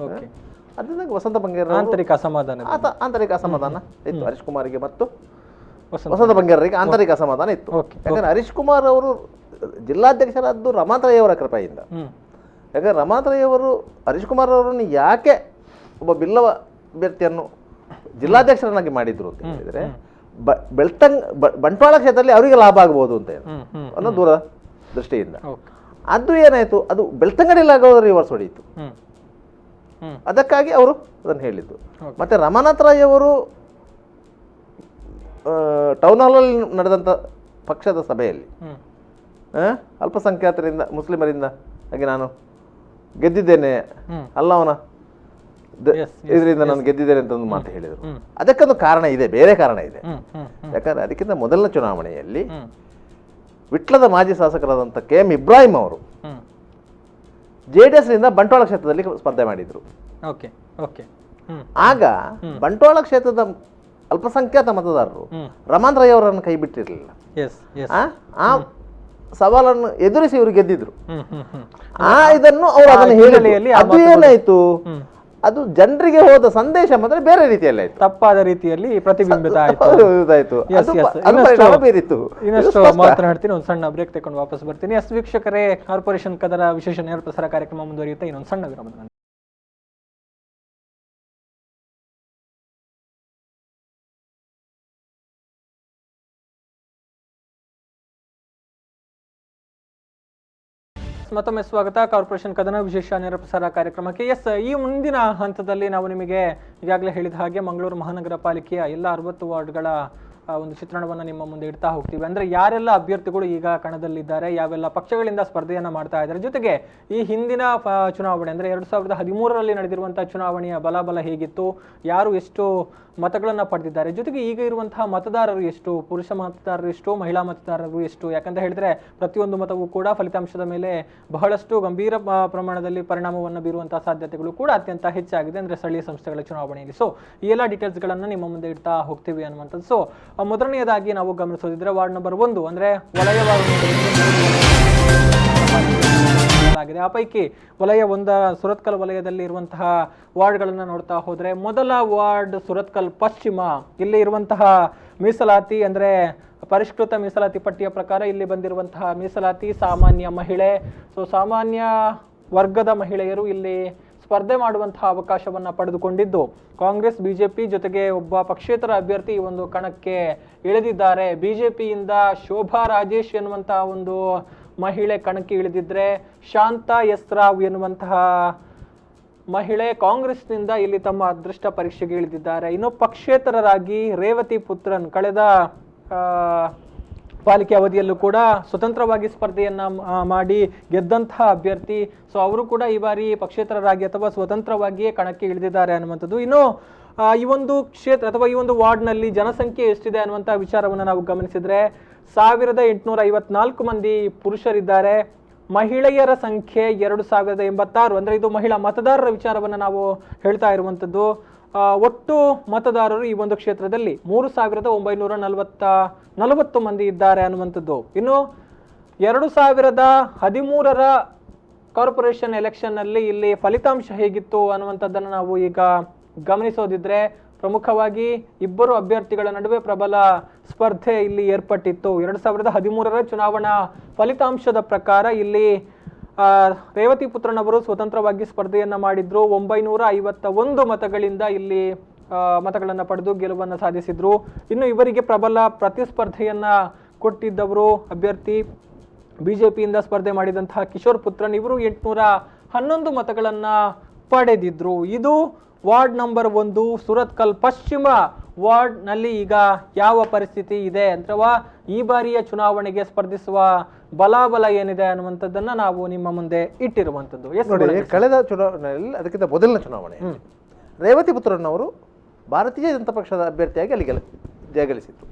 ಅದರಿಂದ ವಸಂತ ಬಂಗೇರ ಆಂತರಿಕ ಅಸಮಾಧಾನ ಇತ್ತು ಹರೀಶ್ ಕುಮಾರ್ಗೆ ಮತ್ತು ವಸಂತ ಬಂಗೇರರಿಗೆ ಆಂತರಿಕ ಅಸಮಾಧಾನ ಇತ್ತು. ಯಾಕಂದ್ರೆ ಹರೀಶ್ ಕುಮಾರ್ ಅವರು ಜಿಲ್ಲಾಧ್ಯಕ್ಷರಾದ್ದು ರಮಾನಾಥ್ ರೈ ಅವರ ಕೃಪೆಯಿಂದ. ಯಾಕಂದ್ರೆ ರಮಾನಾಥ್ ರೈ ಅವರು ಹರೀಶ್ ಕುಮಾರ್ ಅವರನ್ನು ಯಾಕೆ ಒಬ್ಬ ಬಿಲ್ಲವ ಅಭ್ಯರ್ಥಿಯನ್ನು ಜಿಲ್ಲಾಧ್ಯಕ್ಷರನ್ನಾಗಿ ಮಾಡಿದ್ರು ಅಂತ ಹೇಳಿದ್ರೆ, ಬಂಟ್ವಾಳ ಕ್ಷೇತ್ರದಲ್ಲಿ ಅವರಿಗೆ ಲಾಭ ಆಗಬಹುದು ಅಂತ ಅನ್ನೋ ದೂರ ದೃಷ್ಟಿಯಿಂದ. ಅದು ಏನಾಯ್ತು, ಅದು ಬೆಳ್ತಂಗಡಿಯಲ್ಲಿ ಆಗೋದ್ರೆ ರಿವರ್ಸ್ ಹೊಡೆಯಿತು. ಅದಕ್ಕಾಗಿ ಅವರು ಅದನ್ನು ಹೇಳಿದ್ದು. ಮತ್ತೆ ರಮಾನಾಥ್ ರೈ ಅವರು ಟೌನ್ ಹಾಲಲ್ಲಿ ನಡೆದಂಥ ಪಕ್ಷದ ಸಭೆಯಲ್ಲಿ ಅಲ್ಪಸಂಖ್ಯಾತರಿಂದ ಮುಸ್ಲಿಮರಿಂದ ಹಾಗೆ ನಾನು ಗೆದ್ದಿದ್ದೇನೆ, ಅಲ್ಲವನ ಇದರಿಂದ ನಾನು ಗೆದ್ದಿದ್ದೇನೆ ಅಂತ ಒಂದು ಮಾತು ಹೇಳಿದರು. ಅದಕ್ಕೊಂದು ಕಾರಣ ಇದೆ, ಬೇರೆ ಕಾರಣ ಇದೆ. ಯಾಕಂದ್ರೆ ಅದಕ್ಕಿಂತ ಮೊದಲನೇ ಚುನಾವಣೆಯಲ್ಲಿ ವಿಟ್ಲದ ಮಾಜಿ ಶಾಸಕರಾದಂಥ KM ಇಬ್ರಾಹಿಂ ಅವರು JDS ನಿಂದ ಬಂಟ್ವಾಳ ಕ್ಷೇತ್ರದಲ್ಲಿ ಸ್ಪರ್ಧೆ ಮಾಡಿದ್ರು. ಆಗ ಬಂಟ್ವಾಳ ಕ್ಷೇತ್ರದ ಅಲ್ಪಸಂಖ್ಯಾತ ಮತದಾರರು ರಮಾನ್ ರೈ ಅವರನ್ನು ಕೈ ಬಿಟ್ಟಿರಲಿಲ್ಲ. ಆ ಸವಾಲನ್ನು ಎದುರಿಸಿ ಇವರು ಗೆದ್ದಿದ್ರು. ಇದನ್ನು ಅವರು ಅದನ್ನು ಹೇಳಿ ಅದು ಏನಾಯ್ತು, ಅದು ಜನರಿಗೆ ಹೋದ ಸಂದೇಶ ಮಾತ್ರ ಬೇರೆ ರೀತಿಯಲ್ಲಿ ಆಯ್ತು, ತಪ್ಪಾದ ರೀತಿಯಲ್ಲಿ ಪ್ರತಿಬಿಂಬಿತ ಆಯ್ತು. ಇನ್ನಷ್ಟು ಮಾತನಾಡ್ತೀನಿ, ಒಂದು ಸಣ್ಣ ಬ್ರೇಕ್ ತಗೊಂಡು ವಾಪಸ್ ಬರ್ತೀನಿ. ವೀಕ್ಷಕರೇ, ಕಾರ್ಪೊರೇಷನ್ ಕದರ ವಿಶೇಷ ನೇರ ಪ್ರಸಾರ ಕಾರ್ಯಕ್ರಮ ಮುಂದುವರಿಯುತ್ತೆ ಇನ್ನೊಂದು ಸಣ್ಣ ವಿರಾಮದ ನಂತರ. ಮತ್ತೊಮ್ಮೆ ಸ್ವಾಗತ ಕಾರ್ಪೊರೇಷನ್ ಕದನ ವಿಶೇಷ ನೇರ ಪ್ರಸಾರ ಕಾರ್ಯಕ್ರಮಕ್ಕೆ. ಈ ಮುಂದಿನ ಹಂತದಲ್ಲಿ ನಾವು ನಿಮಗೆ ಈಗಾಗಲೇ ಹೇಳಿದ ಹಾಗೆ ಮಂಗಳೂರು ಮಹಾನಗರ ಪಾಲಿಕೆಯ ಎಲ್ಲ 60 ವಾರ್ಡ್ಗಳ ಒಂದು ಚಿತ್ರಣವನ್ನು ನಿಮ್ಮ ಮುಂದೆ ಇಡ್ತಾ ಹೋಗ್ತೀವಿ. ಅಂದ್ರೆ ಯಾರೆಲ್ಲ ಅಭ್ಯರ್ಥಿಗಳು ಈಗ ಕಣದಲ್ಲಿದ್ದಾರೆ, ಯಾವೆಲ್ಲ ಪಕ್ಷಗಳಿಂದ ಸ್ಪರ್ಧೆಯನ್ನ ಮಾಡ್ತಾ ಇದ್ದಾರೆ, ಜೊತೆಗೆ ಈ ಹಿಂದಿನ ಚುನಾವಣೆ ಅಂದ್ರೆ 2013ರಲ್ಲಿ ನಡೆದಿರುವಂತಹ ಚುನಾವಣೆಯ ಬಲಾಬಲ ಹೇಗಿತ್ತು, ಯಾರು ಎಷ್ಟು ಮತಗಳನ್ನ ಪಡೆದಿದ್ದಾರೆ, ಜೊತೆಗೆ ಈಗ ಇರುವಂತಹ ಮತದಾರರು ಎಷ್ಟು, ಪುರುಷ ಮತದಾರರು ಎಷ್ಟು, ಮಹಿಳಾ ಮತದಾರರು ಎಷ್ಟು, ಯಾಕಂತ ಹೇಳಿದ್ರೆ ಪ್ರತಿಯೊಂದು ಮತವೂ ಕೂಡ ಫಲಿತಾಂಶದ ಮೇಲೆ ಬಹಳಷ್ಟು ಗಂಭೀರ ಪ್ರಮಾಣದಲ್ಲಿ ಪರಿಣಾಮವನ್ನು ಬೀರುವಂತಹ ಸಾಧ್ಯತೆಗಳು ಕೂಡ ಅತ್ಯಂತ ಹೆಚ್ಚಾಗಿದೆ ಅಂದ್ರೆ ಸ್ಥಳೀಯ ಸಂಸ್ಥೆಗಳ ಚುನಾವಣೆಯಲ್ಲಿ. ಸೊ ಈ ಎಲ್ಲ ಡೀಟೇಲ್ಸ್ ಗಳನ್ನ ನಿಮ್ಮ ಮುಂದೆ ಇಡ್ತಾ ಹೋಗ್ತೀವಿ ಅನ್ನುವಂಥದ್ದು. ಸೊ ಮೊದಲನೆಯದಾಗಿ ನಾವು ಗಮನಿಸೋದಿದ್ರೆ ವಾರ್ಡ್ ನಂಬರ್ 1 ಅಂದ್ರೆ ವಲಯವಾಗಿದೆ. ಆ ಪೈಕಿ ವಲಯ 1 ಸುರತ್ಕಲ್ ವಲಯದಲ್ಲಿ ಇರುವಂತಹ ವಾರ್ಡ್ಗಳನ್ನ ನೋಡ್ತಾ ಹೋದ್ರೆ ಮೊದಲ ವಾರ್ಡ್ ಸುರತ್ಕಲ್ ಪಶ್ಚಿಮ. ಇಲ್ಲಿ ಇರುವಂತಹ ಮೀಸಲಾತಿ ಅಂದ್ರೆ ಪರಿಷ್ಕೃತ ಮೀಸಲಾತಿ ಪಟ್ಟಿಯ ಪ್ರಕಾರ ಇಲ್ಲಿ ಬಂದಿರುವಂತಹ ಮೀಸಲಾತಿ ಸಾಮಾನ್ಯ ಮಹಿಳೆ. ಸೊ ಸಾಮಾನ್ಯ ವರ್ಗದ ಮಹಿಳೆಯರು ಇಲ್ಲಿ ಸ್ಪರ್ಧೆ ಮಾಡುವಂತಹ ಅವಕಾಶವನ್ನ ಪಡೆದುಕೊಂಡಿದ್ದು ಕಾಂಗ್ರೆಸ್, ಬಿಜೆಪಿ ಜೊತೆಗೆ ಒಬ್ಬ ಪಕ್ಷೇತರ ಅಭ್ಯರ್ಥಿ ಈ ಒಂದು ಕಣಕ್ಕೆ ಇಳಿದಿದ್ದಾರೆ. ಬಿಜೆಪಿಯಿಂದ ಶೋಭಾ ರಾಜೇಶ್ ಎನ್ನುವಂತಹ ಒಂದು ಮಹಿಳೆ ಕಣಕ್ಕೆ ಇಳಿದಿದ್ರೆ, ಶಾಂತಾ ಎಸ್ ರಾವ್ ಎನ್ನುವಂತಹ ಮಹಿಳೆ ಕಾಂಗ್ರೆಸ್ನಿಂದ ಇಲ್ಲಿ ತಮ್ಮ ಅದೃಷ್ಟ ಪರೀಕ್ಷೆಗೆ ಇಳಿದಿದ್ದಾರೆ. ಇನ್ನು ಪಕ್ಷೇತರರಾಗಿ ರೇವತಿ ಪುತ್ರನ್ ಕಳೆದ ಪಾಲಿಕೆ ಅವಧಿಯಲ್ಲೂ ಕೂಡ ಸ್ವತಂತ್ರವಾಗಿ ಸ್ಪರ್ಧೆಯನ್ನ ಮಾಡಿ ಗೆದ್ದಂತಹ ಅಭ್ಯರ್ಥಿ. ಸೊ ಅವರು ಕೂಡ ಈ ಬಾರಿ ಪಕ್ಷೇತರರಾಗಿ ಅಥವಾ ಸ್ವತಂತ್ರವಾಗಿಯೇ ಕಣಕ್ಕೆ ಇಳಿದಿದ್ದಾರೆ ಅನ್ನುವಂಥದ್ದು. ಇನ್ನು ಈ ಒಂದು ಕ್ಷೇತ್ರ ಅಥವಾ ಈ ಒಂದು ವಾರ್ಡ್ನಲ್ಲಿ ಜನಸಂಖ್ಯೆ ಎಷ್ಟಿದೆ ಅನ್ನುವಂತಹ ವಿಚಾರವನ್ನು ನಾವು ಗಮನಿಸಿದ್ರೆ 1854 ಮಂದಿ ಪುರುಷರಿದ್ದಾರೆ. ಮಹಿಳೆಯರ ಸಂಖ್ಯೆ 2086 ಅಂದ್ರೆ ಇದು ಮಹಿಳಾ ಮತದಾರರ ವಿಚಾರವನ್ನು ನಾವು ಹೇಳ್ತಾ ಇರುವಂಥದ್ದು. ಒಟ್ಟು ಮತದಾರರು ಈ ಒಂದು ಕ್ಷೇತ್ರದಲ್ಲಿ 3940 ಮಂದಿ ಇದ್ದಾರೆ ಅನ್ನುವಂಥದ್ದು. ಇನ್ನು 2013ರ ಕಾರ್ಪೊರೇಷನ್ ಎಲೆಕ್ಷನ್ ನಲ್ಲಿ ಇಲ್ಲಿ ಫಲಿತಾಂಶ ಹೇಗಿತ್ತು ಅನ್ನುವಂಥದ್ದನ್ನು ನಾವು ಈಗ ಗಮನಿಸೋದಿದ್ರೆ ಪ್ರಮುಖವಾಗಿ ಇಬ್ಬರು ಅಭ್ಯರ್ಥಿಗಳ ನಡುವೆ ಪ್ರಬಲ ಸ್ಪರ್ಧೆ ಇಲ್ಲಿ ಏರ್ಪಟ್ಟಿತ್ತು. 2013ರ ಚುನಾವಣಾ ಫಲಿತಾಂಶದ ಪ್ರಕಾರ ಇಲ್ಲಿ ರೇವತಿ ಪುತ್ರನವರು ಸ್ವತಂತ್ರವಾಗಿ ಸ್ಪರ್ಧೆಯನ್ನ ಮಾಡಿದ್ರು. 951 ಮತಗಳಿಂದ ಇಲ್ಲಿ ಮತಗಳನ್ನ ಪಡೆದು ಗೆಲುವನ್ನು ಸಾಧಿಸಿದ್ರು. ಇನ್ನು ಇವರಿಗೆ ಪ್ರಬಲ ಪ್ರತಿಸ್ಪರ್ಧೆಯನ್ನ ಕೊಟ್ಟಿದ್ದವರು ಅಭ್ಯರ್ಥಿ ಬಿಜೆಪಿಯಿಂದ ಸ್ಪರ್ಧೆ ಮಾಡಿದಂತಹ ಕಿಶೋರ್ ಪುತ್ರನ್. ಇವರು 811 ಮತಗಳನ್ನ ಪಡೆದಿದ್ರು. ಇದು ವಾರ್ಡ್ ನಂಬರ್ 1 ಸುರತ್ಕಲ್ ಪಶ್ಚಿಮ ವಾರ್ಡ್ ನಲ್ಲಿ ಈಗ ಯಾವ ಪರಿಸ್ಥಿತಿ ಇದೆ ಅಥವಾ ಈ ಬಾರಿಯ ಚುನಾವಣೆಗೆ ಸ್ಪರ್ಧಿಸುವ ಬಲಾಬಲ ಏನಿದೆ ಅನ್ನುವಂಥದ್ದನ್ನ ನಾವು ನಿಮ್ಮ ಮುಂದೆ ಇಟ್ಟಿರುವಂಥದ್ದು. ಕಳೆದ ಚುನಾವಣೆಯಲ್ಲಿ ಅದಕ್ಕಿಂತ ಮೊದಲಿನ ಚುನಾವಣೆ ರೇವತಿ ಪುತ್ರನವರು ಭಾರತೀಯ ಜನತಾ ಪಕ್ಷದ ಅಭ್ಯರ್ಥಿಯಾಗಿ ಅಲ್ಲಿ ಜಯಗಳಿಸಿತ್ತು.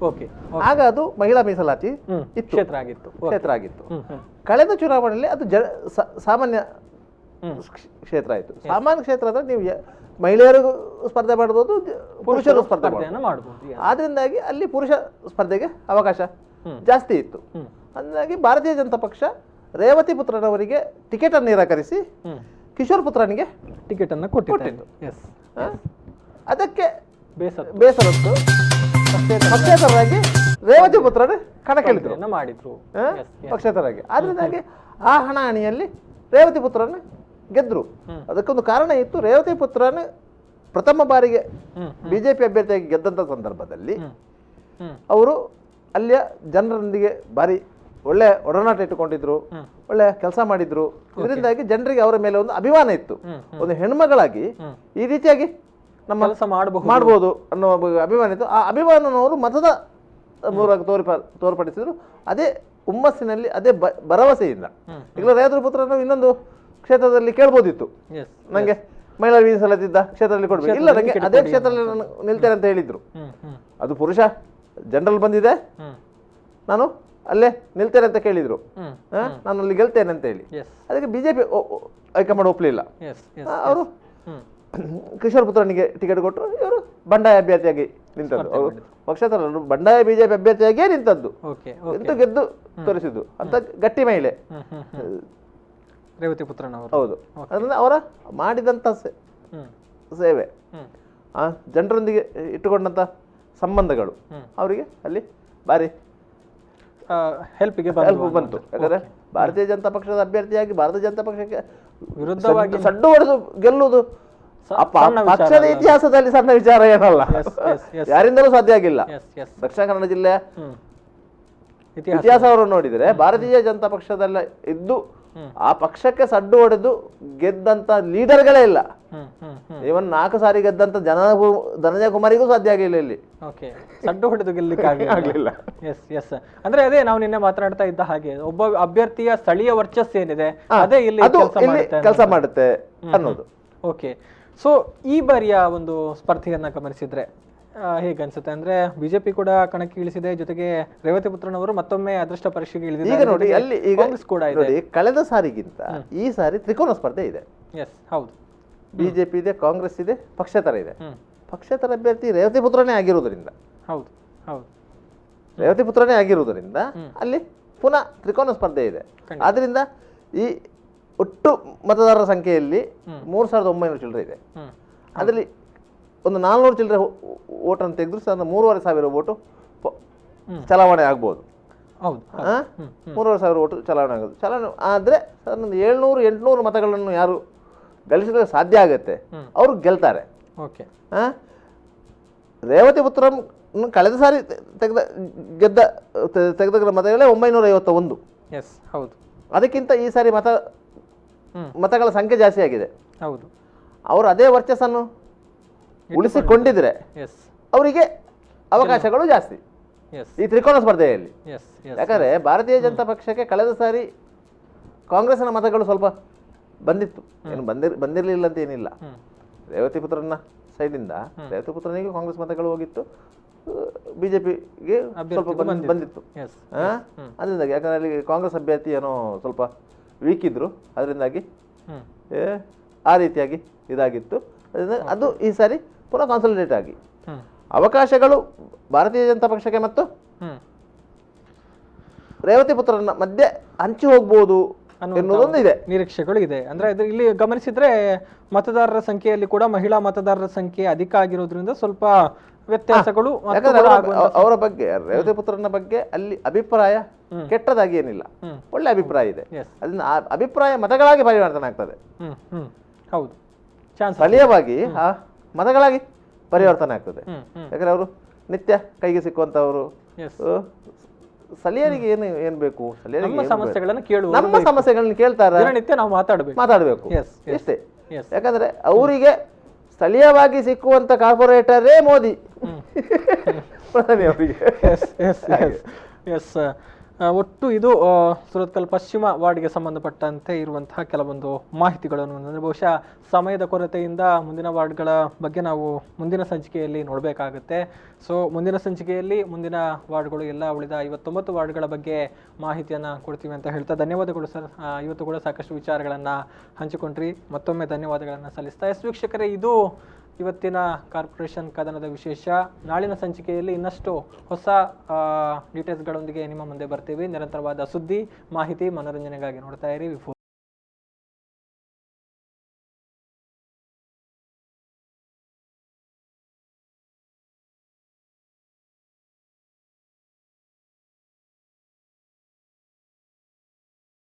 ಆಗ ಅದು ಮಹಿಳಾ ಮೀಸಲಾತಿ ಕ್ಷೇತ್ರ ಆಗಿತ್ತು. ಕಳೆದ ಚುನಾವಣೆಯಲ್ಲಿ ಅದು ಸಾಮಾನ್ಯ ಕ್ಷೇತ್ರ ಆಯಿತು. ಸಾಮಾನ್ಯ ಕ್ಷೇತ್ರ ಅಂದ್ರೆ ನೀವು ಮಹಿಳೆಯರು ಸ್ಪರ್ಧೆ ಮಾಡಬಹುದು, ಪುರುಷರು ಸ್ಪರ್ಧೆ ಮಾಡಬಹುದು. ಆದ್ರಿಂದಾಗಿ ಅಲ್ಲಿ ಪುರುಷ ಸ್ಪರ್ಧೆಗೆ ಅವಕಾಶ ಜಾಸ್ತಿ ಇತ್ತು. ಹಾಗಾಗಿ ಭಾರತೀಯ ಜನತಾ ಪಕ್ಷ ರೇವತಿ ಪುತ್ರನವರಿಗೆ ಟಿಕೆಟ್ ಅನ್ನು ನಿರಾಕರಿಸಿ ಕಿಶೋರ್ ಪುತ್ರನಿಗೆ ಟಿಕೆಟ್ ಅನ್ನು ಕೊಟ್ಟಿತ್ತು. ಅದಕ್ಕೆ ಬೇಸರತ್ತು ಪಕ್ಷೇತರರಾಗಿ ರೇವತಿ ಪುತ್ರನ ಕಣಕ್ಕಿಳಿದ್ರು ಪಕ್ಷೇತರಾಗಿ. ಆದ್ರಿಂದಾಗಿ ಆ ಹಣಾಹಣಿಯಲ್ಲಿ ರೇವತಿ ಪುತ್ರನ ಗೆದ್ರು. ಅದಕ್ಕೊಂದು ಕಾರಣ ಇತ್ತು. ರೇವತಿ ಪುತ್ರನ ಪ್ರಥಮ ಬಾರಿಗೆ ಬಿಜೆಪಿ ಅಭ್ಯರ್ಥಿಯಾಗಿ ಗೆದ್ದಂತ ಸಂದರ್ಭದಲ್ಲಿ ಅವರು ಅಲ್ಲಿಯ ಜನರೊಂದಿಗೆ ಭಾರಿ ಒಳ್ಳೆ ಒಡನಾಟ ಇಟ್ಟುಕೊಂಡಿದ್ರು, ಒಳ್ಳೆ ಕೆಲಸ ಮಾಡಿದ್ರು. ಇದರಿಂದಾಗಿ ಜನರಿಗೆ ಅವರ ಮೇಲೆ ಒಂದು ಅಭಿಮಾನ ಇತ್ತು. ಒಂದು ಹೆಣ್ಮಗಳಾಗಿ ಈ ರೀತಿಯಾಗಿ ನಮ್ಮ ಕೆಲಸ ಮಾಡಬಹುದು ಅನ್ನೋ ಅಭಿಮಾನ ಇತ್ತು. ಆ ಅಭಿಮಾನವನ್ನು ಅವರು ಮತದ ಮೂಲಕ ತೋರ್ಪಡಿಸಿದ್ರು. ಅದೇ ಹುಮ್ಮಸ್ಸಿನಲ್ಲಿ, ಅದೇ ಭರವಸೆಯಿಂದ. ಈಗ ರೇವತಿ ಪುತ್ರನು ಇನ್ನೊಂದು ಕ್ಷೇತ್ರದಲ್ಲಿ ಕೇಳ್ಬೋದಿತ್ತು, ನಂಗೆ ಮಹಿಳಾ ಮೀಸಲಾತಿದ್ದ ಕ್ಷೇತ್ರದಲ್ಲಿ ಕೊಡ್ಬೇಕು, ಇಲ್ಲ ನಂಗೆ ಅದೇ ಕ್ಷೇತ್ರದಲ್ಲಿ ನಾನು ನಿಲ್ತೇನೆ ಅಂತ ಹೇಳಿದ್ರು. ಅದು ಪುರುಷ ಜನರಲ್ ಬಂದಿದೆ, ನಾನು ಅಲ್ಲೇ ನಿಲ್ತೇನೆ ಅಂತ ಕೇಳಿದ್ರು, ನಾನು ಅಲ್ಲಿ ಗೆಲ್ತೇನೆ ಅಂತ ಹೇಳಿ. ಅದಕ್ಕೆ ಬಿಜೆಪಿ ಹೈಕಮಾಂಡ್ ಒಪ್ಪಲಿಲ್ಲ. ಅವರು ಕಿಶೋರ್ ಪುತ್ರನಿಗೆ ಟಿಕೆಟ್ ಕೊಟ್ಟರು, ಇವರು ಬಂಡಾಯ ಅಭ್ಯರ್ಥಿಯಾಗಿ ನಿಂತದ್ದು. ಅವರು ಪಕ್ಷೇತರರು ಬಂಡಾಯ ಬಿಜೆಪಿ ಅಭ್ಯರ್ಥಿಯಾಗಿಯೇ ನಿಂತದ್ದು, ಎಂತ ಗೆದ್ದು ತೋರಿಸಿದ್ದು ಅಂತ ಗಟ್ಟಿ ಮಹಿಳೆ ರೇವತಿ ಪುತ್ರನವರು. ಹೌದು, ಅದರಿಂದ ಅವರ ಮಾಡಿದಂಥ ಸೇವೆ, ಜನರೊಂದಿಗೆ ಇಟ್ಟುಕೊಂಡಂತ ಸಂಬಂಧಗಳು ಅವರಿಗೆ ಅಲ್ಲಿ ಭಾರಿ ಹೆಲ್ಪ್ ಬಂತು. ಯಾಕಂದ್ರೆ ಭಾರತೀಯ ಜನತಾ ಪಕ್ಷದ ಅಭ್ಯರ್ಥಿಯಾಗಿ ಭಾರತೀಯ ಜನತಾ ಪಕ್ಷಕ್ಕೆ ವಿರುದ್ಧವಾಗಿ ಸಡ್ಡು ಹೊಡೆದು ಗೆಲ್ಲುವುದು ಪಕ್ಷದ ಇತಿಹಾಸದಲ್ಲಿ ಸಣ್ಣ ವಿಚಾರ ಏನಲ್ಲ, ಯಾರಿಂದಲೂ ಸಾಧ್ಯ ಆಗಿಲ್ಲ. ದಕ್ಷಿಣ ಕನ್ನಡ ಜಿಲ್ಲೆಯ ಇತಿಹಾಸವನ್ನು ನೋಡಿದರೆ ಭಾರತೀಯ ಜನತಾ ಪಕ್ಷದಲ್ಲ ಇದ್ದು ಆ ಪಕ್ಷಕ್ಕೆ ಸಡ್ಡು ಹೊಡೆದು ಗೆದ್ದಂತ ಲೀಡರ್ಗಳೇ ಇಲ್ಲ. ಇವನ್ 4 ಸಾರಿ ಗೆದ್ದಂತ ಧನಂಜಯ ಕುಮಾರಿಗೂ ಸಾಧ್ಯ ಆಗಿಲ್ಲ ಇಲ್ಲಿ. ಸಡ್ಡು ಹೊಡೆದು ಗೆಲ್ಲಿಕ್ಕೆ ಆಗಲಿಲ್ಲ. ಅಂದ್ರೆ ಅದೇ ನಾವು ನಿನ್ನೆ ಮಾತನಾಡ್ತಾ ಇದ್ದ ಹಾಗೆ ಒಬ್ಬ ಅಭ್ಯರ್ಥಿಯ ಸ್ಥಳೀಯ ವರ್ಚಸ್ಸು ಏನಿದೆ ಅದೇ ಇಲ್ಲಿ ಕೆಲಸ ಮಾಡುತ್ತೆ ಅನ್ನೋದು. ಓಕೆ, ಸೊ ಈ ಬಾರಿಯ ಒಂದು ಸ್ಪರ್ಧೆಯನ್ನ ಗಮನಿಸಿದ್ರೆ ಹೇಗನ್ಸುತ್ತೆ? ಅಂದ್ರೆ ಬಿಜೆಪಿ ಕೂಡ ಕಣಕ್ಕೆ ಇಳಿಸಿದೆ, ಜೊತೆಗೆ ರೇವತಿ ಪುತ್ರನವರು ಮತ್ತೊಮ್ಮೆ ಅದೃಷ್ಟ ಪರೀಕ್ಷೆಗೆ ಇಳಿದಿದ್ದಾರೆ. ಈಗ ನೋಡಿ ಅಲ್ಲಿ ಈಗ ಕೂಡ ಇದೆ. ಕಳೆದ ಸಾರಿಗಿಂತ ಈ ಸಾರಿ ತ್ರಿಕೋನ ಸ್ಪರ್ಧೆ ಇದೆ. ಹೌದು, ಬಿಜೆಪಿ ಇದೆ, ಕಾಂಗ್ರೆಸ್ ಇದೆ, ಪಕ್ಷೇತರ ಇದೆ. ಪಕ್ಷೇತರ ಅಭ್ಯರ್ಥಿ ರೇವತಿ ಪುತ್ರನೇ ಆಗಿರುವುದರಿಂದ, ಹೌದು ಹೌದು, ರೇವತಿ ಪುತ್ರನೇ ಆಗಿರುವುದರಿಂದ ಅಲ್ಲಿ ಪುನಃ ತ್ರಿಕೋನ ಸ್ಪರ್ಧೆ ಇದೆ. ಆದ್ರಿಂದ ಈ ಒಟ್ಟು ಮತದಾರರ ಸಂಖ್ಯೆಯಲ್ಲಿ 3,900 ಚಿಲ್ಲರೆ ಇದೆ. ಅದರಲ್ಲಿ ಒಂದು 400 ಚಿಲ್ಲರೆ ಓಟನ್ನು ತೆಗೆದ್ರು 3,500 ಓಟು ಚಲಾವಣೆ ಆಗ್ಬೋದು. 3,500 ಓಟು ಚಲಾವಣೆ ಆಗೋದು. ಚಲಾವಣೆ ಆದರೆ 700-800 ಮತಗಳನ್ನು ಯಾರು ಗಳಿಸಲಿಕ್ಕೆ ಸಾಧ್ಯ ಆಗುತ್ತೆ ಅವರು ಗೆಲ್ತಾರೆ. ರೇವತಿ ಪುತ್ರ ಕಳೆದ ಸಾರಿ ತೆಗೆದ ಮತಗಳೇ 951. ಹೌದು, ಅದಕ್ಕಿಂತ ಈ ಸಾರಿ ಮತಗಳ ಸಂಖ್ಯೆ ಜಾಸ್ತಿ ಆಗಿದೆ. ಹೌದು, ಅವರು ಅದೇ ವರ್ಚಸ್ಸನ್ನು ಉಳಿಸಿಕೊಂಡಿದ್ರೆ ಅವರಿಗೆ ಅವಕಾಶಗಳು ಜಾಸ್ತಿ ಈ ತ್ರಿಕೋನ ಸ್ಪರ್ಧೆಯಲ್ಲಿ. ಯಾಕಂದ್ರೆ ಭಾರತೀಯ ಜನತಾ ಪಕ್ಷಕ್ಕೆ ಕಳೆದ ಸಾರಿ ಕಾಂಗ್ರೆಸ್ನ ಮತಗಳು ಸ್ವಲ್ಪ ಬಂದಿತ್ತು, ಏನು ಬಂದಿರಲಿಲ್ಲ ಅಂತ ಏನಿಲ್ಲ. ರೇವತಿ ಪುತ್ರನ ಸೈಡಿಂದ ರೇವತಿ ಪುತ್ರನಿಗೆ ಕಾಂಗ್ರೆಸ್ ಮತಗಳು ಹೋಗಿತ್ತು, ಬಿಜೆಪಿಗೆ ಸ್ವಲ್ಪ ಬಂದಿತ್ತು. ಅದರಿಂದಾಗಿ ಯಾಕಂದ್ರೆ ಅಲ್ಲಿ ಕಾಂಗ್ರೆಸ್ ಅಭ್ಯರ್ಥಿ ಏನೋ ಸ್ವಲ್ಪ ವೀಕ್ ಇದ್ರು, ಅದರಿಂದಾಗಿ ಆ ರೀತಿಯಾಗಿ ಇದಾಗಿತ್ತು. ಅದರಿಂದ ಅದು ಈ ಸಾರಿ ಪುನಃ ಕಾನ್ಸಲ್ಟೇಟ್ ಆಗಿ ಅವಕಾಶಗಳು ಭಾರತೀಯ ಜನತಾ ಪಕ್ಷಕ್ಕೆ ಮತ್ತು ರೇವತಿ ಪುತ್ರನ ಮಧ್ಯೆ ಹಂಚಿ ಹೋಗ್ಬೋದು ಎನ್ನುವುದೊಂದು ಇದೆ, ನಿರೀಕ್ಷೆಗಳು ಇದೆ. ಅಂದ್ರೆ ಇಲ್ಲಿ ಗಮನಿಸಿದ್ರೆ ಮತದಾರರ ಸಂಖ್ಯೆಯಲ್ಲಿ ಕೂಡ ಮಹಿಳಾ ಮತದಾರರ ಸಂಖ್ಯೆ ಅಧಿಕ ಆಗಿರೋದ್ರಿಂದ ಸ್ವಲ್ಪ ವ್ಯತ್ಯಾಸಗಳು ಅವರ ಬಗ್ಗೆ, ರೇವತಿ ಪುತ್ರನ ಬಗ್ಗೆ ಅಲ್ಲಿ ಅಭಿಪ್ರಾಯ ಕೆಟ್ಟದಾಗಿ ಏನಿಲ್ಲ, ಒಳ್ಳೆ ಅಭಿಪ್ರಾಯ ಇದೆ. ಅದರಿಂದ ಆ ಅಭಿಪ್ರಾಯ ಮತಗಳಾಗಿ ಪರಿವರ್ತನೆ ಆಗ್ತದೆ. ಹೌದು, ಸ್ಥಳೀಯವಾಗಿ ಆ ಮತಗಳಾಗಿ ಪರಿವರ್ತನೆ ಆಗ್ತದೆ. ಯಾಕಂದ್ರೆ ಅವರು ನಿತ್ಯ ಕೈಗೆ ಸಿಕ್ಕುವಂತವರು, ಸ್ಥಳೀಯರಿಗೆ ಏನ್ ಬೇಕು, ನಮ್ಮ ಸಮಸ್ಯೆಗಳನ್ನ ಕೇಳ್ತಾರೆ, ನಾವು ಮಾತಾಡಬೇಕು ಇಷ್ಟೇ. ಯಾಕಂದ್ರೆ ಅವರಿಗೆ ಸ್ಥಳೀಯವಾಗಿ ಸಿಕ್ಕುವಂತ ಕಾರ್ಪೊರೇಟರೇ ಮೋದಿ ಪ್ರಧಾನಿ ಅವರಿಗೆ. ಒಟ್ಟು ಇದು ಸುರತ್ಕಲ್ ಪಶ್ಚಿಮ ವಾರ್ಡ್ಗೆ ಸಂಬಂಧಪಟ್ಟಂತೆ ಇರುವಂತಹ ಕೆಲವೊಂದು ಮಾಹಿತಿಗಳನ್ನು, ಅಂದರೆ ಬಹುಶಃ ಸಮಯದ ಕೊರತೆಯಿಂದ ಮುಂದಿನ ವಾರ್ಡ್ಗಳ ಬಗ್ಗೆ ನಾವು ಮುಂದಿನ ಸಂಚಿಕೆಯಲ್ಲಿ ನೋಡಬೇಕಾಗುತ್ತೆ. ಸೊ ಮುಂದಿನ ಸಂಚಿಕೆಯಲ್ಲಿ ಮುಂದಿನ ವಾರ್ಡ್ಗಳು ಎಲ್ಲ ಉಳಿದ 59 ವಾರ್ಡ್ಗಳ ಬಗ್ಗೆ ಮಾಹಿತಿಯನ್ನು ಕೊಡ್ತೀವಿ ಅಂತ ಹೇಳ್ತಾ ಧನ್ಯವಾದಗಳು ಸರ್. ಇವತ್ತು ಕೂಡ ಸಾಕಷ್ಟು ವಿಚಾರಗಳನ್ನು ಹಂಚಿಕೊಂಡ್ರಿ, ಮತ್ತೊಮ್ಮೆ ಧನ್ಯವಾದಗಳನ್ನು ಸಲ್ಲಿಸ್ತಾ. ವೀಕ್ಷಕರೇ, ಇದು ಇವತ್ತಿನ ಕಾರ್ಪೊರೇಷನ್ ಕದನದ ವಿಶೇಷ. ನಾಳಿನ ಸಂಚಿಕೆಯಲ್ಲಿ ಇನ್ನಷ್ಟು ಹೊಸ ಡೀಟೇಲ್ಸ್ಗಳೊಂದಿಗೆ ನಿಮ್ಮ ಮುಂದೆ ಬರ್ತೀವಿ. ನಿರಂತರವಾದ ಸುದ್ದಿ, ಮಾಹಿತಿ, ಮನೋರಂಜನೆಗಾಗಿ ನೋಡ್ತಾ ಇರಿ.